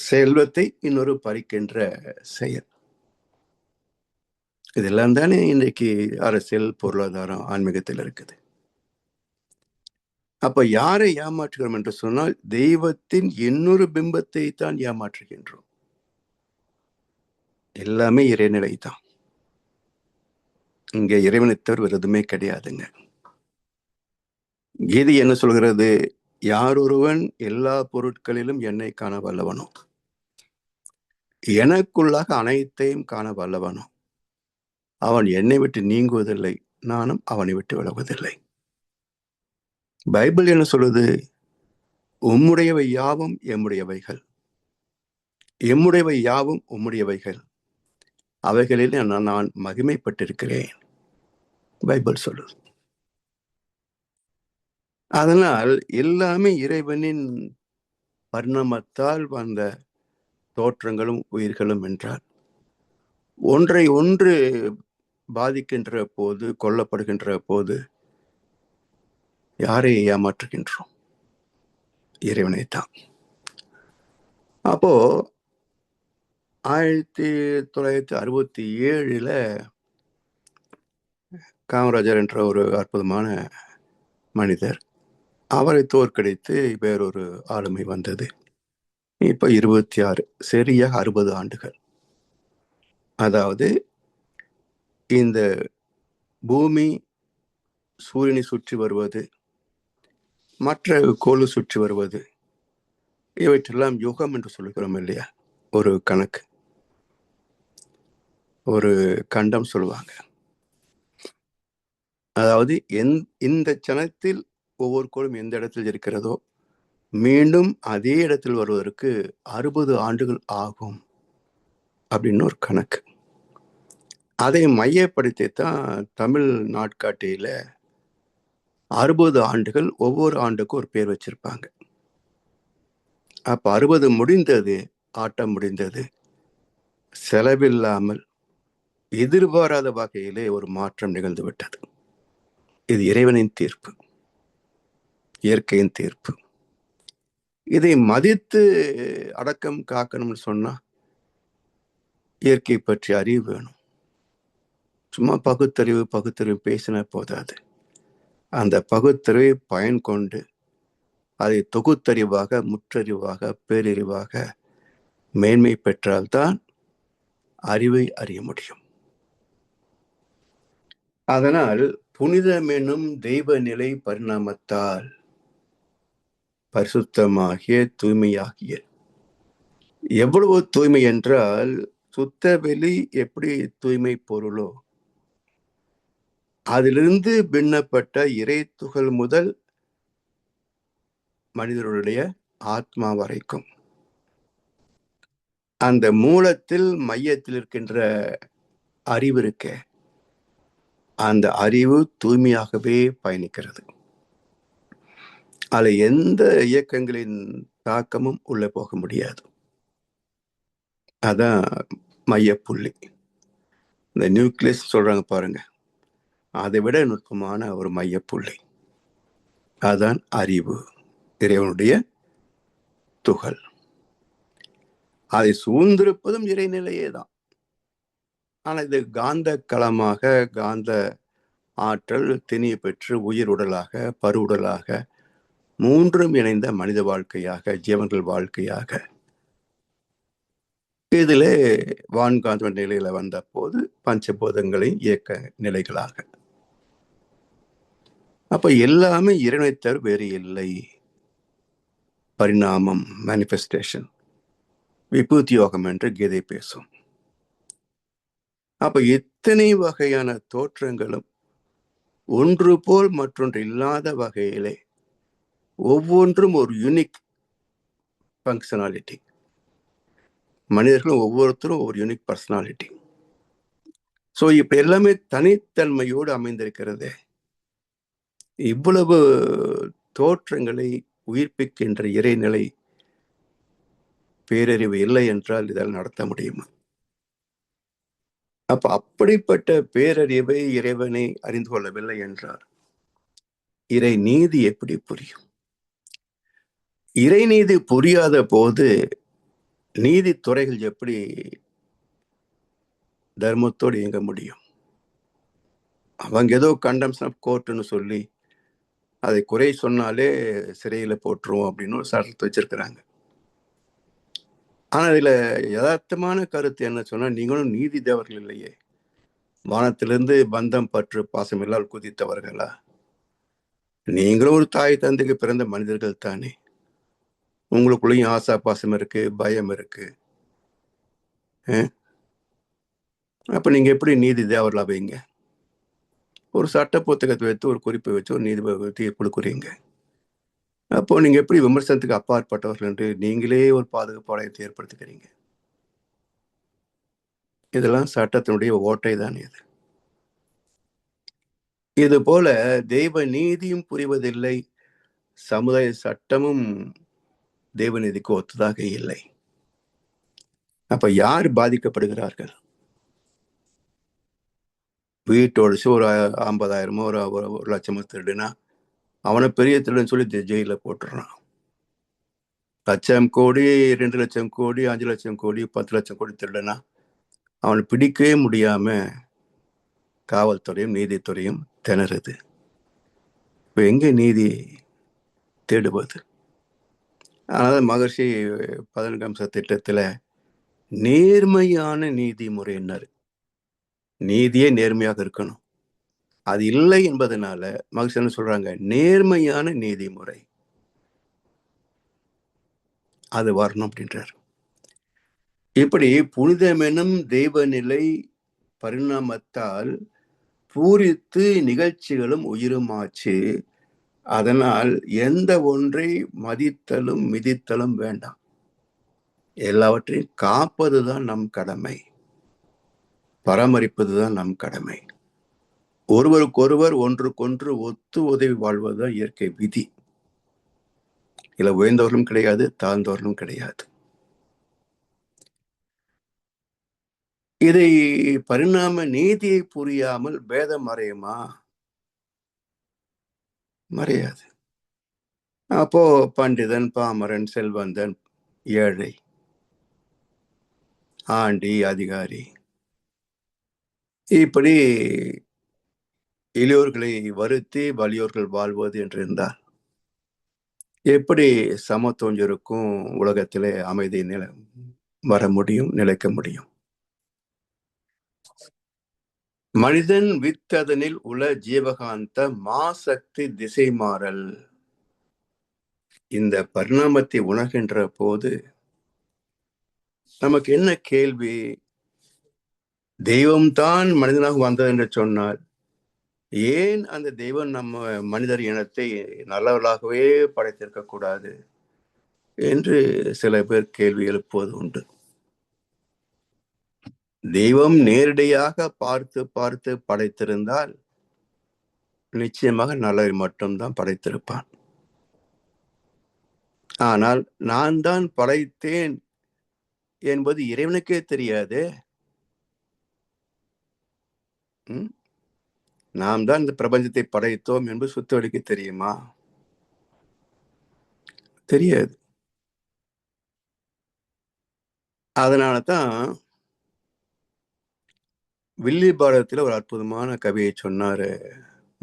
செல்வத்தை இன்னொரு பறிக்கின்ற செயல். இதெல்லாம் தானே இன்றைக்கு அரசியல், பொருளாதாரம், ஆன்மீகத்தில் இருக்குது. அப்ப யாரை ஏமாற்றுகிறோம் என்று சொன்னால் தெய்வத்தின் இன்னொரு பிம்பத்தை தான் ஏமாற்றுகின்றோம். எல்லாமே இறைநிலை தான். இங்க இறைவனை தவிர வேறு எதுவுமே கிடையாதுங்க. கீதை என்ன சொல்கிறது? யாரொருவன் எல்லா பொருட்களிலும் என்னை காண வல்லவனோ, எனக்குள்ளாக அனைத்தையும் காண வல்லவனோ, அவன் என்னை விட்டு நீங்குவதில்லை, நானும் அவனை விட்டு விலகுவதில்லை. பைபிள் என்ன சொல்லுது? உம்முடையவை யாவும் எம்முடையவைகள், எம்முடையவை யாவும் உம்முடையவைகள், அவைகளில் நான் மகிமைப்பட்டிருக்கிறேன். பைபிள் சொல்லுது. அதனால் எல்லாமே இறைவனின் பரிணாமத்தால் வந்த தோற்றங்களும் உயிர்களும் என்றால் ஒன்றை ஒன்று பாதிக்கின்ற போது, கொல்லப்படுகின்ற போது யாரை ஏமாற்றுகின்றோம்? இறைவனைத்தான். அப்போ 1967 காமராஜர் என்ற ஒரு அற்புதமான மனிதர், அவரை தோற்கடித்து வேறொரு ஆளுமை வந்தது. இப்ப 26, சரியாக 60 ஆண்டுகள். அதாவது இந்த பூமி சூரியனை சுற்றி வருவது, மற்ற கோளை சுற்றி வருவது, இவற்றெல்லாம் யுகம் என்று சொல்லுகிறோம் இல்லையா? ஒரு கணக்கு, ஒரு கண்டம் சொல்லுவாங்க. அதாவது இந்த சனத்தில் ஒவ்வொரு கோளும் எந்த இடத்தில் இருக்கிறதோ மீண்டும் அதே இடத்தில் வருவதற்கு 60 ஆண்டுகள் ஆகும் அப்படின்னு ஒரு கணக்கு. அதை மையப்படுத்தித்தான் தமிழ் நாட்காட்டியில 60 ஆண்டுகள், ஒவ்வொரு ஆண்டுக்கும் ஒரு பேர் வச்சிருப்பாங்க. அப்ப 60 முடிந்தது, ஆட்டம் முடிந்தது. செலவில்லாமல் எதிர்பாராத வகையிலே ஒரு மாற்றம் நிகழ்ந்து விட்டது. இது இறைவனின் தீர்ப்பு, இயற்கையின் தீர்ப்பு. இதை மதித்து அடக்கம் காக்கணும்னு சொன்னா இயற்கை பற்றி அறிவு வேணும். சும்மா பகுத்தறிவு பேசினா போதாது. அந்த பகுத்தறிவை பயன் கொண்டு அதை தொகுத்தறிவாக, முற்றறிவாக, பேரறிவாக மேன்மை பெற்றால்தான் அறிவை அறிய முடியும். அதனால் புனிதமெனும் தெய்வ நிலை பரிணாமத்தால் பரிசுத்தமாகிய, தூய்மையாகிய, எவ்வளவு தூய்மை என்றால் சுத்த வெளி எப்படி தூய்மை பொருளோ அதிலிருந்து பின்னப்பட்ட இறை துகள் முதல் மனிதர்களுடைய ஆத்மா வரைக்கும் அந்த மூலத்தில் மையத்தில் இருக்கின்ற அறிவு இருக்க, அந்த அறிவு தூய்மையாகவே பயணிக்கிறது. அதில் எந்த இயக்கங்களின் தாக்கமும் உள்ள போக முடியாது. அதான் மையப்புள்ளி. இந்த நியூக்ளியஸ் சொல்றாங்க பாருங்க, அதை விட நுட்பமான ஒரு மையப்புள்ளி. அதான் அறிவு, இறைவனுடைய துகள். அதை சூழ்ந்திருப்பதும் இறைநிலையே தான். ஆனால் இது காந்த களமாக, காந்த ஆற்றல் திணிவு பெற்று உயிர் உடலாக, பருவுடலாக மூன்றும் இணைந்த மனித வாழ்க்கையாக, ஜீவன்கள் வாழ்க்கையாக இதிலே வான்காந்த நிலையில வந்த போது பஞ்சபூதங்களின் இயக்க நிலைகளாக. அப்ப எல்லாமே இறைவனை தவிர வேறு இல்லை. பரிணாமம், மேனிஃபெஸ்டேஷன், விபூதி யோகம் என்று கீதை பேசும். அப்ப இத்தனை வகையான தோற்றங்களும் ஒன்று போல் மற்றொன்று இல்லாத வகையிலே ஒவ்வொன்றும் ஒரு யூனிக் ஃபங்க்ஷனாலிட்டி. மனிதர்களும் ஒவ்வொருத்தரும் ஒரு யூனிக் பர்சனாலிட்டி. ஸோ இப்ப எல்லாமே தனித்தன்மையோடு அமைந்திருக்கிறது. இவ்வளவு தோற்றங்களை உயிர்ப்பிக்கின்ற இறைநிலை பேரறிவு இல்லை என்றால் இதால் நடத்த முடியுமா? அப்ப அப்படிப்பட்ட பேரறிவை இறைவனை அறிந்து கொள்ளவில்லை என்றால் இறை நீதி எப்படி புரியும்? இறை நீதி புரியாத போது நீதித்துறைகள் எப்படி தர்மத்தோடு இயங்க முடியும்? அவங்க ஏதோ கண்டம்ஸ் ஆஃப் கோர்ட்னு சொல்லி அதை குறை சொன்னாலே சிறையில போட்டுருவோம் அப்படின்னு ஒரு சட்டத்தை வச்சிருக்கிறாங்க. ஆனா இதுல யதார்த்தமான கருத்து என்ன சொன்னா, நீங்களும் நீதி தேவர்கள் இல்லையே, வானத்திலிருந்து பந்தம் பற்று பாசம் இல்லால் குதித்தவர்களா? நீங்களும் ஒரு தாய் தந்தைக்கு பிறந்த மனிதர்கள் தானே. உங்களுக்குள்ளேயும் ஆசா பாசம் இருக்கு, பயம் இருக்கு. அப்ப நீங்க எப்படி நீதி தேவர்களா வைங்க? ஒரு சட்ட புத்தகத்தை வைத்து ஒரு குறிப்பை வச்சு ஒரு நீதிபதி தீர்ப்பு கொடுக்குறீங்க. அப்போ நீங்க எப்படி விமர்சனத்துக்கு அப்பாற்பட்டவர்கள் என்று நீங்களே ஒரு பாதுகாப்பு வளையத்தை ஏற்படுத்திக்கிறீங்க? இதெல்லாம் சட்டத்தினுடைய ஓட்டை தான் இது. இது போல தெய்வ நீதியும் புரிவதில்லை, சமுதாய சட்டமும் தெய்வ நீதிக்கு ஒத்ததாக இல்லை. அப்ப யார் பாதிக்கப்படுகிறார்கள்? வீட்டோட ஒரு 50,000 ஒரு லட்சமோ திருடுனா அவனை பெரிய திருடுன்னு சொல்லி ஜெயில போட்டுறான். 1,00,000 கோடி, 2,00,000 கோடி, 5,00,000 கோடி, 10,00,000 கோடி திருடுனா அவனை பிடிக்கவே முடியாம காவல்துறையும் நீதித்துறையும் திணறுது. இப்ப எங்க நீதி தேடுவது? அதனால மகர்ஷி 14 திட்டத்துல நேர்மையான நீதி முறை என்ன? நீதியே நேர்மையாக இருக்கணும். அது இல்லை என்பதனால மகர்ஷி என்ன சொல்றாங்க? நேர்மையான நீதிமுறை அது வரணும் அப்படின்றார். இப்படி புனிதமெனும் தெய்வ நிலை பரிணாமத்தால் பூரித்து நிகழ்ச்சிகளும் உயிருமாச்சு. அதனால் எந்த ஒன்றை மதித்தலும் மிதித்தலும் வேண்டாம். எல்லாவற்றையும் காப்பதுதான் நம் கடமை, பராமரிப்பதுதான் நம் கடமை. ஒருவருக்கொருவர் ஒன்றுக்கொன்று ஒத்து உதவி வாழ்வதுதான் இயற்கை விதி. இதுல உயர்ந்தவர்களும் கிடையாது, தாழ்ந்தவர்களும் கிடையாது. இதை பரிணாம நீதியை புரியாமல் பேதம் மறையுமா? மறையாது. அப்போ பண்டிதன், பாமரன், செல்வந்தன், ஏழை, ஆண்டி, அதிகாரி, இப்படி இளையோர்களை வருத்தி வலியோர்கள் வாழ்வது என்றிருந்தால் எப்படி சமத்துவம் இருக்கும் உலகத்திலே அமைதி வர முடியும், நிலைக்க முடியும்? மனிதன் வித்ததனில் உள்ள ஜீவகாந்த மாசக்தி திசை மாறல். இந்த பரிணாமத்தை உணர்கின்ற போது நமக்கு என்ன கேள்வி? தெய்வம்தான் மனிதனாக வந்தது என்று சொன்னால் ஏன் அந்த தெய்வம் நம்ம மனிதர் இனத்தை நல்லவர்களாகவே படைத்திருக்க கூடாது என்று சில பேர் கேள்வி எழுப்புவது உண்டு. தெய்வம் நேரடியாக பார்த்து பார்த்து படைத்திருந்தால் நிச்சயமாக நல்லவை மட்டும்தான் படைத்திருப்பான். ஆனால் நான் தான் படைத்தேன் என்பது இறைவனுக்கே தெரியாது. நாம் தான் இந்த பிரபஞ்சத்தை படைத்தோம் என்பது சுத்தவெளிக்கு தெரியுமா? தெரியாது. அதனாலதான் வில்லி பாரதத்தில் ஒரு அற்புதமான கவியை சொன்னாரு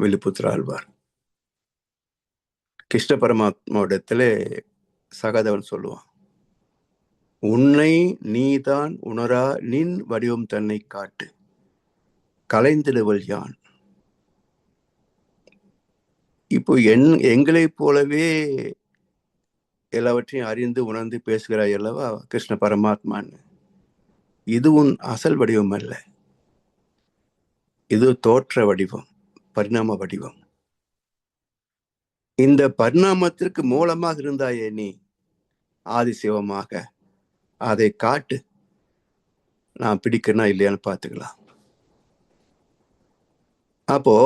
வில்லிபுத்திர ஆழ்வார். கிருஷ்ண பரமாத்மாவிடத்திலே சகதவன் சொல்லுவான், உன்னை நீதான் உணரா நின் வடிவம் தன்னை காட்டு, கலைந்திடுவல் யான். இப்போ எங்களைப் போலவே எல்லாவற்றையும் அறிந்து உணர்ந்து பேசுகிறாய் அல்லவா கிருஷ்ண பரமாத்மான்னு. இது உன் அசல் வடிவம் அல்ல, இது தோற்ற வடிவம், பரிணாம வடிவம். இந்த பரிணாமத்திற்கு மூலமாக இருந்தாயே நீ ஆதிசிவமாக, அதை காட்டு, நான் பிடிக்கிறனா இல்லையான்னு பார்த்துக்கலாம். அப்போ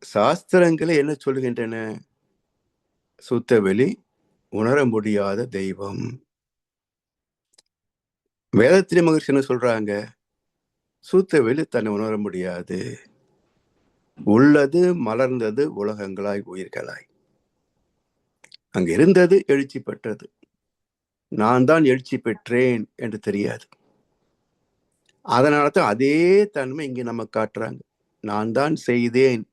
சாஸ்திரங்களே என்ன சொல்லுகின்றன? சுத்தவெளி, உணர முடியாத தெய்வம். வேதத்திலே மகிழ்ச்சி என்ன சொல்றாங்க? சுத்தவெளி தன்னை உணர முடியாது, உள்ளது மலர்ந்தது உலகங்களாய் உயிர்களாய். அங்க இருந்தது எழுச்சி பெற்றது. நான் தான் எழுச்சி பெற்றேன் என்று தெரியாது. அதனாலதான் அதே தன்மை இங்க நம்ம காட்டுறாங்க. நான் தான் செய்தேன்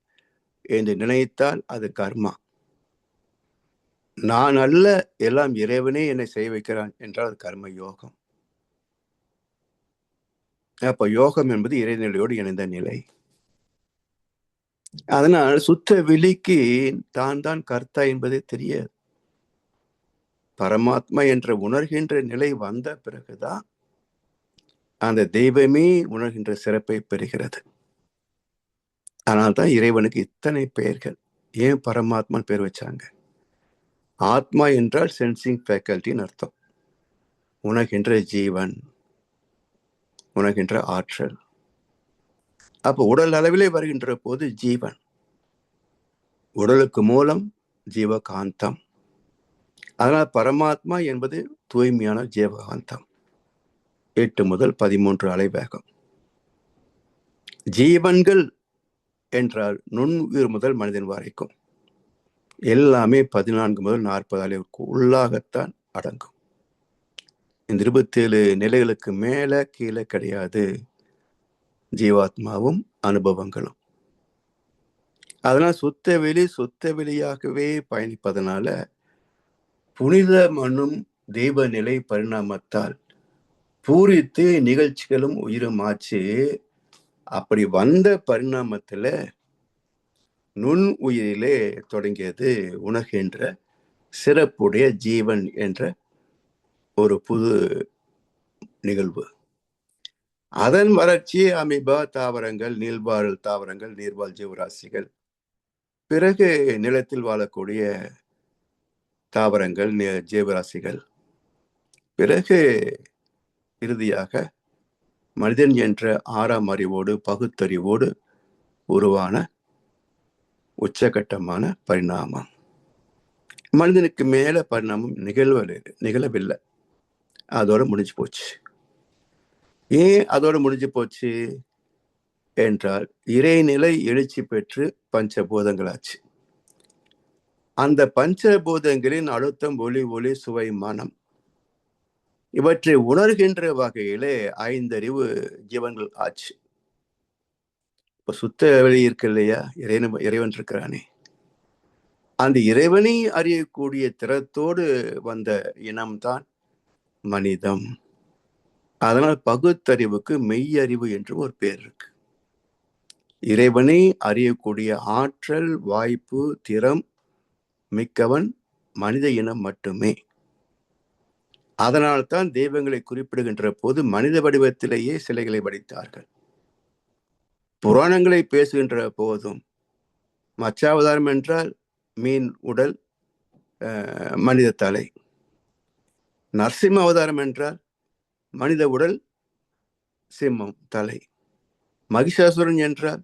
என்று நினைத்தால் அது கர்மா. நான் அல்ல, எல்லாம் இறைவனே என்னை செய்ய வைக்கிறான் என்றால் அது கர்ம யோகம். அப்ப யோகம் என்பது இறைநிலையோடு இணைந்த நிலை. அதனால் சுத்த வெளிக்கு தான் கர்த்தா என்பதே தெரியாது. பரமாத்மா என்ற உணர்கின்ற நிலை வந்த பிறகுதான் அந்த தெய்வமே உணர்கின்ற சிறப்பை பெறுகிறது. அதனால்தான் இறைவனுக்கு இத்தனை பெயர்கள். ஏன் பரமாத்மான்னு பேர் வச்சாங்க? ஆத்மா என்றால் சென்சிங் ஃபேக்கல்ட்டின்னு அர்த்தம். உணர்கின்ற ஜீவன், உணர்கின்ற ஆற்றல். அப்போ உடல் அளவிலே வருகின்ற போது ஜீவன், உடலுக்கு மூலம் ஜீவகாந்தம். அதனால் பரமாத்மா என்பது தூய்மையான ஜீவகாந்தம். 8 முதல் 13 அலைவேகம். ஜீவன்கள் என்றால் நுண்ணுயிர் முதல் மனிதன் வரைக்கும் எல்லாமே 14 முதல் 40 அளவுக்கு உள்ளாகத்தான் அடங்கும். இந்த 27 நிலைகளுக்கு மேல கீழே கிடையாது ஜீவாத்மாவும் அனுபவங்களும். அதனால் சுத்த வெளியாகவே பயணிப்பதனால புனித மண்ணும் தெய்வ நிலை பரிணாமத்தால் பூரித்து நிகழ்ச்சிகளும் உயிரும் ஆச்சு. அப்படி வந்த பரிணாமத்துல நுண் உயிரிலே தொடங்கியது உணர்கின்ற சிறப்புடைய ஜீவன் என்ற ஒரு புது நிகழ்வு. அதன் வளர்ச்சி அமீபா தாவரங்கள், நீள்வாழ் தாவரங்கள், நீர்வாழ் ஜீவராசிகள், பிறகு நிலத்தில் வாழக்கூடிய தாவரங்கள், ஜீவராசிகள், பிறகு இறுதியாக மனிதன் என்ற 6ஆம் அறிவோடு பகுத்தறிவோடு உருவான உச்சகட்டமான பரிணாமம். மனிதனுக்கு மேல பரிணாமம் நிகழவில்லை. அதோட முடிஞ்சு போச்சு. ஏன் அதோட முடிஞ்சு போச்சு என்றால் இறைநிலை எழுச்சி பெற்று பஞ்சபூதங்களாச்சு. அந்த பஞ்சபூதங்களின் அழுத்தம், ஒளி, சுவை, மனம் இவற்றை உணர்கின்ற வகையிலே 5 அறிவு ஜீவன்கள் ஆச்சு. இப்ப சுத்த வெளி இருக்கு இல்லையா, இறைவன் இருக்கிறானே, அந்த இறைவனை அறியக்கூடிய திறத்தோடு வந்த இனம்தான் மனிதம். அதனால் பகுத்தறிவுக்கு மெய்யறிவு என்று ஒரு பேர் இருக்கு. இறைவனை அறியக்கூடிய ஆற்றல், வாய்ப்பு, திறம் மிக்கவன் மனித இனம் மட்டுமே. அதனால்தான் தெய்வங்களை குறிப்பிடுகின்ற போது மனித வடிவத்திலேயே சிலைகளை வடித்தார்கள். புராணங்களை பேசுகின்ற போதும் மச்சாவதாரம் என்றால் மீன் உடல், மனித தலை. நரசிம்ம அவதாரம் என்றால் மனித உடல், சிம்மம் தலை. மகிஷாசுரன் என்றால்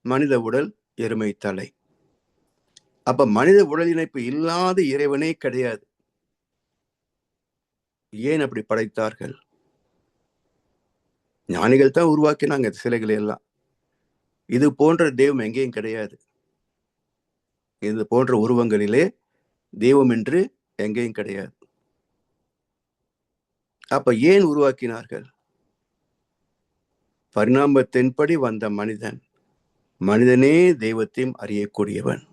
மனித உடல், எருமை தலை. அப்ப மனித உடல் இணைப்பு இல்லாத இறைவனே கிடையாது. ஏன் அப்படி படைத்தார்கள்? ஞானிகள் தான் உருவாக்கினாங்க சிலைகளை எல்லாம். இது போன்ற தெய்வம் எங்கேயும் கிடையாது. இது போன்ற உருவங்களிலே தெய்வம் என்று எங்கேயும் கிடையாது. அப்ப ஏன் உருவாக்கினார்கள்? பரிணாமத்தின்படி வந்த மனிதனே தெய்வத்தையும் அறியக்கூடியவன்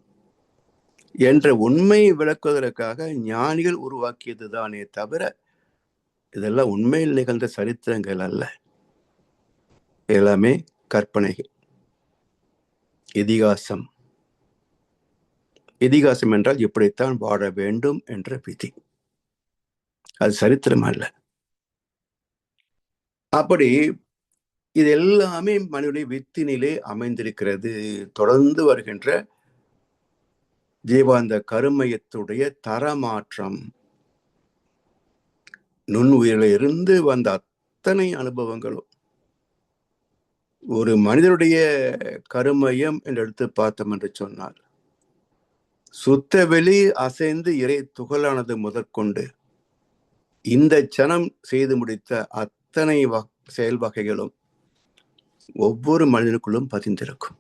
என்ற உண்மை விளக்குவதற்காக ஞானிகள் உருவாக்கியதுதானே தவிர இதெல்லாம் உண்மையில் நிகழ்ந்த சரித்திரங்கள் அல்ல. எல்லாமே கற்பனைகள், இதிகாசம். இதிகாசம் என்றால் இப்படித்தான் வாழ வேண்டும் என்ற விதி, அது சரித்திரம் அல்ல. அப்படி இது எல்லாமே மனிதனுடைய வித்தினிலே அமைந்திருக்கிறது. தொடர்ந்து வருகின்ற ஜீவாந்த கருமையத்துடைய தரமாற்றம், நுண்ணுயிரில இருந்து வந்த அத்தனை அனுபவங்களும். ஒரு மனிதனுடைய கருமையம் என்று எடுத்து பார்த்தோம் என்று சொன்னால், சுத்த வெளி அசைந்து இறை துகளானது முதற்கொண்டு இந்த சனம் செய்து முடித்த அத்தனை செயல் வகைகளும் ஒவ்வொரு மனிதனுக்குள்ளும் பதிந்திருக்கும்.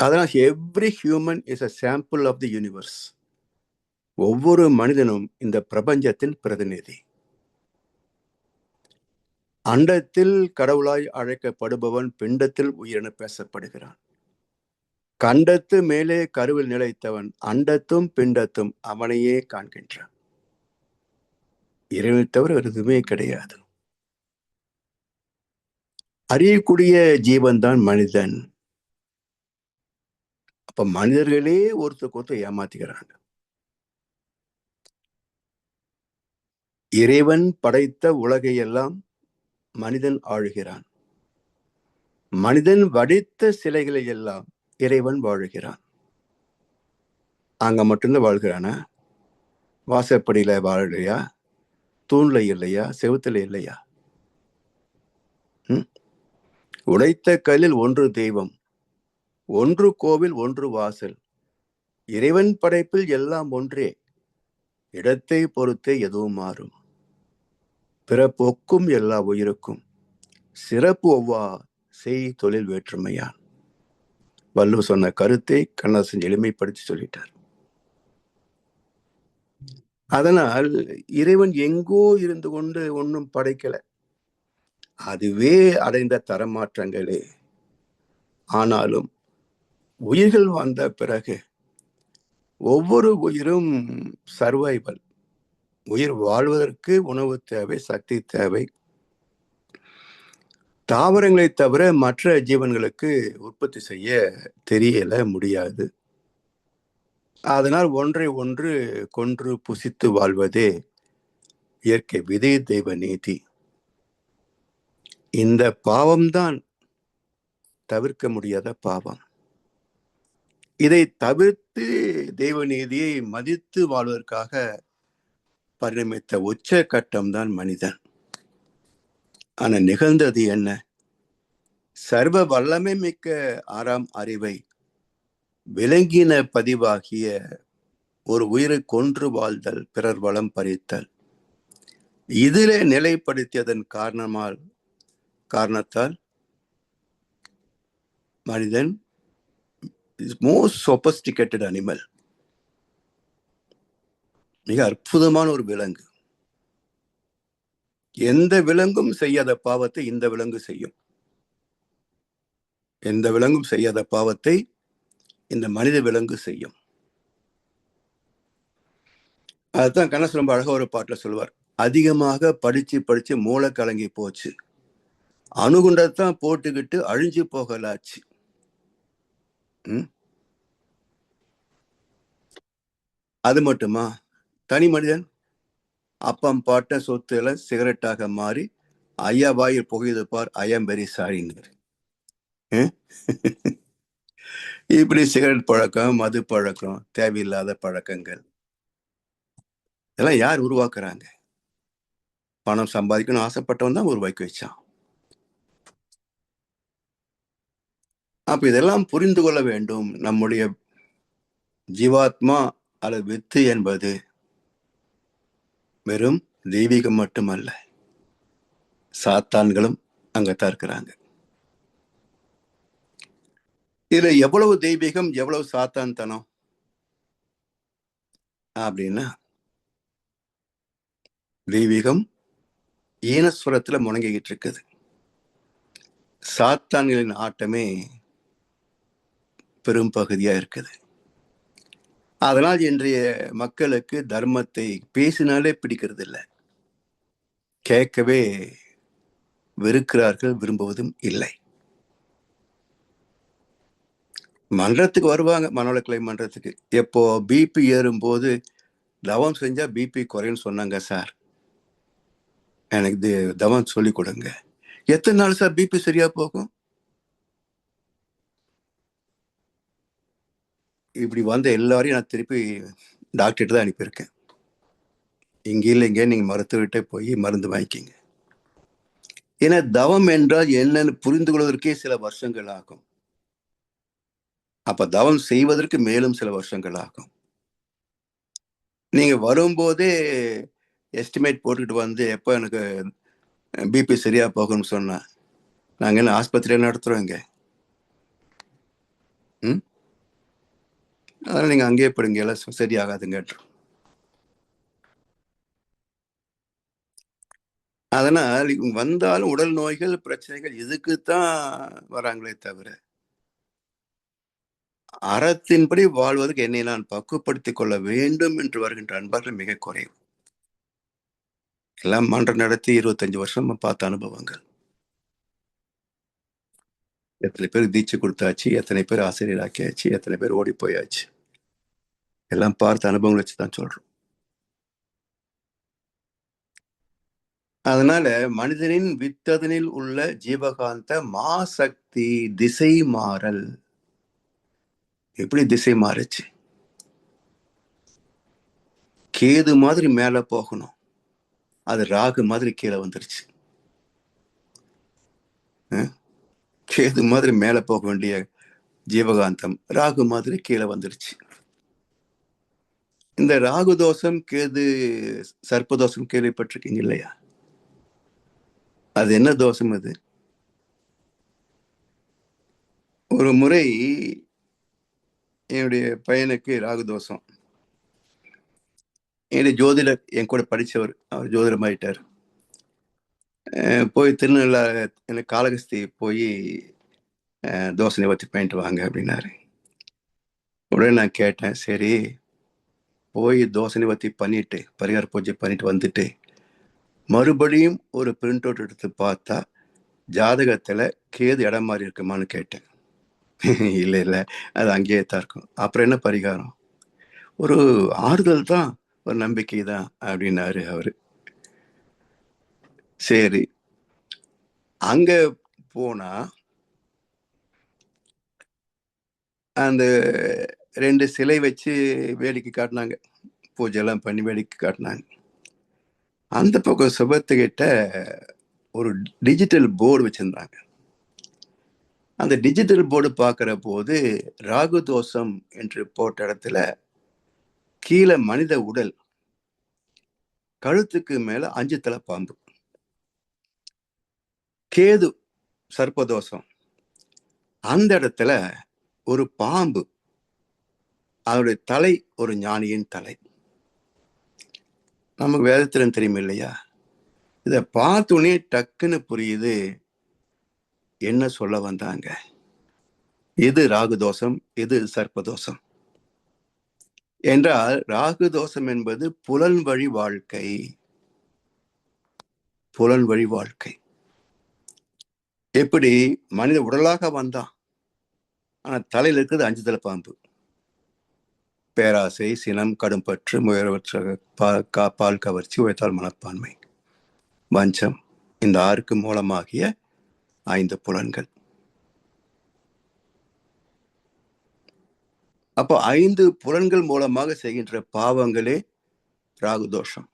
அதனால் every human is a sample of the universe. ஒவ்வொரு மனிதனும் இந்த பிரபஞ்சத்தின் பிரதிநிதி. அண்டத்தில் கடவுளாய் அழைக்கப்படுபவன் பிண்டத்தில் உயிரென பேசப்படுகிறான். கண்டத்து மேலே கருவில் நிலைத்தவன் அண்டத்தும் பிண்டத்தும் அவனையே காண்கின்றான். இறைவனை தவிர எதுவுமே கிடையாது. அறியக்கூடிய ஜீவன் தான் மனிதன். அப்ப மனிதர்களே ஒருத்தருக்கு ஒருத்தர் ஏமாத்திக்கிறாங்க. இறைவன் படைத்த உலகை எல்லாம் மனிதன் ஆளுகிறான். மனிதன் வடித்த சிலைகளை எல்லாம் இறைவன் வாழுகிறான். அங்க மட்டும்தான் வாழ்கிறானா? வாசப்படியில வாழலையா? தூண்ல இல்லையா? செவுத்துல இல்லையா? உடைத்த கல்லில் ஒன்று தெய்வம், ஒன்று கோவில், ஒன்று வாசல். இறைவன் படைப்பில் எல்லாம் ஒன்றே. இடத்தை பொறுத்தே எதுவும் மாறும். பிறப்பொக்கும் எல்லா உயிருக்கும் சிறப்பு ஒவ்வா செய் தொழில் வேற்றுமையான். வள்ளுவர் சொன்ன கருத்தை கண்ணதாசன் எளிமைப்படுத்தி சொல்லிட்டார். அதனால் இறைவன் எங்கோ இருந்து கொண்டு ஒன்றும் படைக்கல, அதுவே அடைந்த தரமாற்றங்களே. ஆனாலும் உயிர்கள் வந்த பிறகு ஒவ்வொரு உயிரும் சர்வைவல், உயிர் வாழ்வதற்கு உணவு தேவை, சக்தி தேவை. தாவரங்களை தவிர மற்ற ஜீவன்களுக்கு உற்பத்தி செய்ய தெரியல, முடியாது. அதனால் ஒன்றை ஒன்று கொன்று புசித்து வாழ்வதே இயற்கை விதி, தெய்வ நீதி. இந்த பாவம்தான் தவிர்க்க முடியாத பாவம். இதை தவிர்த்து தெய்வ நீதியை மதித்து வாழ்வதற்காக பரிணமித்த உச்ச கட்டம் தான் மனிதன். ஆனா நிகழ்ந்தது என்ன? சர்வ வல்லமை மிக்க ஆறாம் அறிவை விலங்கின பதிவாகிய ஒரு உயிரை கொன்று வாழ்தல், பிறர் வளம் பறித்தல், இதிலே நிலைப்படுத்தியதன் காரணத்தால் மனிதன் இஸ் மோஸ்ட் சொபஸ்டிகேட்டட் அனிமல். மிக அற்புதமான ஒரு விலங்கு. எந்த விலங்கும் செய்யாத பாவத்தை இந்த விலங்கு செய்யும். எந்த விலங்கும் செய்யாத பாவத்தை இந்த மனித விலங்கு செய்யும். அதுதான் கண்ணதாசன் ரொம்ப அழகா ஒரு பாட்டுல சொல்லுவார். அதிகமாக படிச்சு மூளை கலங்கி போச்சு, அணுகுண்டத்தான் போட்டுக்கிட்டு அழிஞ்சு போகலாச்சு. அது மட்டுமா? தனி மனிதன் அப்பம் பாட்ட சொத்து எல்லாம் சிகரெட்டாக மாறி ஐயா வாயில் புகையுது பார், ஐயம் வெரி சாரின்னு. இப்படி சிகரெட் பழக்கம், மது பழக்கம், தேவையில்லாத பழக்கங்கள் இதெல்லாம் யார் உருவாக்குறாங்க? பணம் சம்பாதிக்கணும்னு ஆசைப்பட்டவன் தான் உருவாக்கி வச்சான். அப்ப இதெல்லாம் புரிந்து கொள்ள வேண்டும். நம்முடைய ஜீவாத்மா அல்லது வித்து என்பது வெறும் தெய்வீகம் மட்டுமல்ல, சாத்தான்களும் அங்கத்தான் இருக்கிறாங்க. இதுல எவ்வளவு தெய்வீகம், எவ்வளவு சாத்தான் தனம் அப்படின்னா, தெய்வீகம் ஈனஸ்வரத்துல முழங்கிக்கிட்டு இருக்குது. சாத்தான்களின் ஆட்டமே பெரும் பகுதியா இருக்குது. அதனால் இன்றைய மக்களுக்கு தர்மத்தை பேசினாலே பிடிக்கிறது இல்லை, கேட்கவே வெறுக்கிறார்கள், விரும்புவதும் இல்லை. மன்றத்துக்கு வருவாங்க, மனவளக்கலை மன்றத்துக்கு. எப்போ பிபி ஏறும்போது தவம் செஞ்சா பிபி குறைன்னு சொன்னாங்க சார், எனக்கு தவம் சொல்லி கொடுங்க. எத்தனை நாள் சார் பிபி சரியா போகும்? இப்படி வந்த எல்லாரையும் நான் திருப்பி டாக்டர்கிட்ட தான் அனுப்பியிருக்கேன். இங்கே இல்லைங்க, நீங்க மருத்துவர்கிட்ட போய் மருந்து வாங்கிக்கிங்க. ஏன்னா தவம் என்றால் என்னன்னு புரிந்து கொள்வதற்கே சில வருஷங்கள் ஆகும். அப்ப தவம் செய்வதற்கு மேலும் சில வருஷங்கள் ஆகும். நீங்க வரும்போதே எஸ்டிமேட் போட்டுக்கிட்டு வந்து எப்போ எனக்கு பிபி சரியா போகும்னு சொன்னா நாங்க என்ன ஆஸ்பத்திரியில நடத்துறோங்க? அதனால நீங்க அங்கேயே போடுங்க, எல்லாம் சரியாகாதுங்க. அதனால் இவங்க வந்தாலும் உடல் நோய்கள் பிரச்சனைகள் இதுக்குத்தான் வராங்களே தவிர அறத்தின்படி வாழ்வதற்கு என்னை நான் பக்குவப்படுத்திக் கொள்ள வேண்டும் என்று வருகின்ற அன்பர்கள் மிக குறைவு. எல்லாம் மன்றம் நடத்தி 25 வருஷம் பார்த்த அனுபவங்கள். எத்தனை பேர் தீட்சை கொடுத்தாச்சு, எத்தனை பேர் ஆசிரியர் ஆக்கியாச்சு, எத்தனை பேர் ஓடி போயாச்சு. எல்லாம் பார்த்த அனுபவங்கள் வச்சுதான் சொல்றோம். அதனால மனிதனின் வித்ததனில் உள்ள ஜீவகாந்த மாசக்தி திசை மாறல். எப்படி திசை மாறுச்சு? கேது மாதிரி மேல போகணும், அது ராகு மாதிரி கீழே வந்துருச்சு. கேது மாதிரி மேல போக வேண்டிய ஜீவகாந்தம் ராகு மாதிரி கீழே வந்துருச்சு. இந்த ராகு தோஷம் கேது சர்ப்பதோஷம் கேள்விப்பட்டிருக்கீங்க இல்லையா? அது என்ன தோஷம்? அது ஒரு முறை என்னுடைய பையனுக்கு ராகு தோஷம். என்னுடைய ஜோதிடர் என் கூட படிச்சவர், அவர் ஜோதிடம் ஆயிட்டார். போய் திருநெல்வேலி காளகஸ்தி போய் தோசை நிவர்த்தி பண்ணிட்டு வாங்க அப்படின்னாரு. உடனே நான் கேட்டேன், சரி போய் தோசை நிவர்த்தி பண்ணிட்டு பரிகார பூஜை பண்ணிட்டு வந்துட்டு மறுபடியும் ஒரு பிரிண்ட் அவுட் எடுத்து பார்த்தா ஜாதகத்துல கேது இடம் மாறி இருக்குமான்னு கேட்டேன். இல்லை இல்லை, அது அங்கேயே தான் இருக்கும். அப்புறம் என்ன பரிகாரம்? ஒரு ஆறுதல் தான், ஒரு நம்பிக்கை தான் அப்படின்னாரு அவரு. சரி, அங்க போனா அந்த 2 சிலை வச்சு வேடிக்கை காட்டினாங்க, பூஜை எல்லாம் பண்ணி வேடிக்கை காட்டினாங்க. அந்த பக்கம் சுபத்துக்கிட்ட ஒரு டிஜிட்டல் போர்டு வச்சிருந்தாங்க. அந்த டிஜிட்டல் போர்டு பார்க்கிற போது ராகு தோஷம் என்று போட்ட இடத்துல கீழே மனித உடல், கழுத்துக்கு மேல 5 தலை பாம்பு. கேது சர்ப்பதோஷம், அந்த இடத்துல ஒரு பாம்பு, அவருடைய தலை ஒரு ஞானியின் தலை. நமக்கு வேதத்திலும் தெரியும் இல்லையா? இத பார்த்தோன்னே டக்குன்னு புரியுது என்ன சொல்ல வந்தாங்க. இது ராகு தோஷம், இது சர்ப்பதோஷம் என்றால், ராகு தோஷம் என்பது புலன் வழி வாழ்க்கை. புலன் வழி வாழ்க்கை எப்படி மனித உடலாக வந்தான், ஆனா தலையில் இருக்கிறது 5 தலை பாம்பு. பேராசை, சினம், கடும்பற்று, முயற்ற பால் கவர்ச்சி, உயர்த்தால் மனப்பான்மை, வஞ்சம், இந்த 6க்கு மூலமாகிய 5 புலன்கள். அப்போ 5 புலன்கள் மூலமாக செய்கின்ற பாவங்களே ராகு தோஷம்.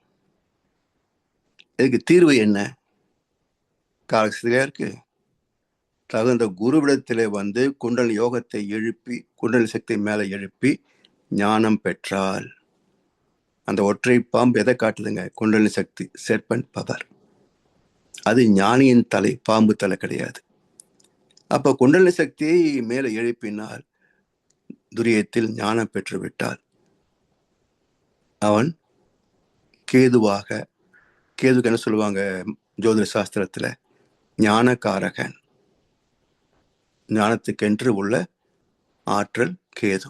இதுக்கு தீர்வு என்ன? காலகஸ்தியா இருக்கு. தகுந்த குருவிடத்திலே வந்து குண்டல் யோகத்தை எழுப்பி, குண்டல் சக்தி மேல எழுப்பி ஞானம் பெற்றால், அந்த ஒற்றை பாம்பு எதை காட்டுதுங்க? குண்டலினி சக்தி, செர்பன்ட் பவர். அது ஞானியின் தலை, பாம்பு தலை கிடையாது. அப்ப குண்டலினி சக்தியை மேல எழுப்பினால், துரியத்தில் ஞானம் பெற்று விட்டால் அவன் கேதுவாக, கேதுக்கு என்ன சொல்லுவாங்க ஜோதிட சாஸ்திரத்துல? ஞானகாரகன். ஞானத்துக்கென்று உள்ள ஆற்றல் கேது.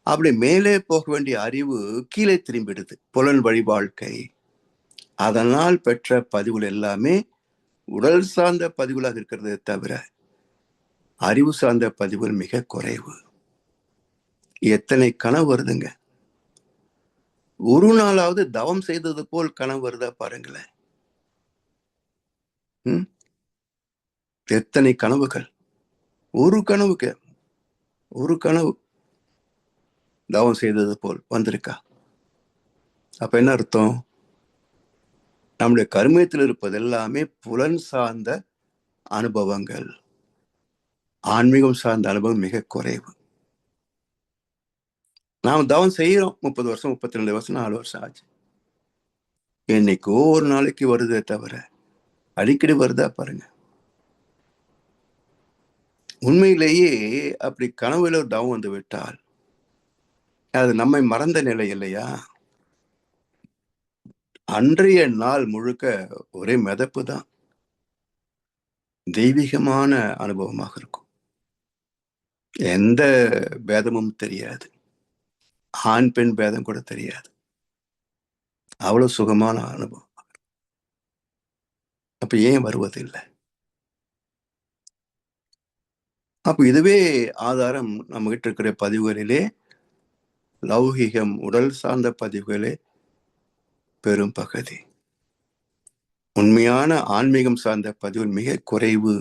அப்படி மேலே போக வேண்டிய அறிவு கீழே திரும்பிடுது, புலன் வழி வாழ்க்கை. அதனால் பெற்ற பதிவுகள் எல்லாமே உடல் சார்ந்த பதிவுகளாக இருக்கிறது தவிர அறிவு சார்ந்த பதிவுகள் மிக குறைவு. எத்தனை கனவு வருதுங்க! ஒரு நாளாவது தவம் செய்தது போல் கனவு வருதா பாருங்களேன். எத்தனை கனவுகள்! ஒரு கனவுக்கு ஒரு கனவு தவம் செய்தது போல் வந்திருக்கா? அப்ப என்ன அர்த்தம்? நம்முடைய கர்மத்தில் இருப்பது எல்லாமே புலன் சார்ந்த அனுபவங்கள். ஆன்மீகம் சார்ந்த அனுபவம் மிக குறைவு. நாம் தவம் செய்யறோம், 30 வருஷம், 32 வருஷம், 4 வருஷம் ஆச்சு. என்னைக்கோ ஒரு நாளைக்கு வருதே தவிர அடிக்கடி வருதா பாருங்க. உண்மையிலேயே அப்படி கனவுல தவம் வந்து விட்டால் அது நம்மை மறந்த நிலை இல்லையா? அன்றைய நாள் முழுக்க ஒரே மிதப்பு தான். தெய்வீகமான அனுபவமாக இருக்கும். எந்த பேதமும் தெரியாது. ஆண் பெண் பேதம் கூட தெரியாது. அவ்வளவு சுகமான அனுபவம். அப்ப ஏன் வருவதில்லை? அப்ப இதுவே ஆதாரம் நம்ம கிட்ட இருக்கிற பதிவுகளிலே லௌகிகம் உடல் சார்ந்த பதிவுகளே பெரும் பகுதி. உண்மையான ஆன்மீகம் சார்ந்த பதிவுகள் மிக குறைவு.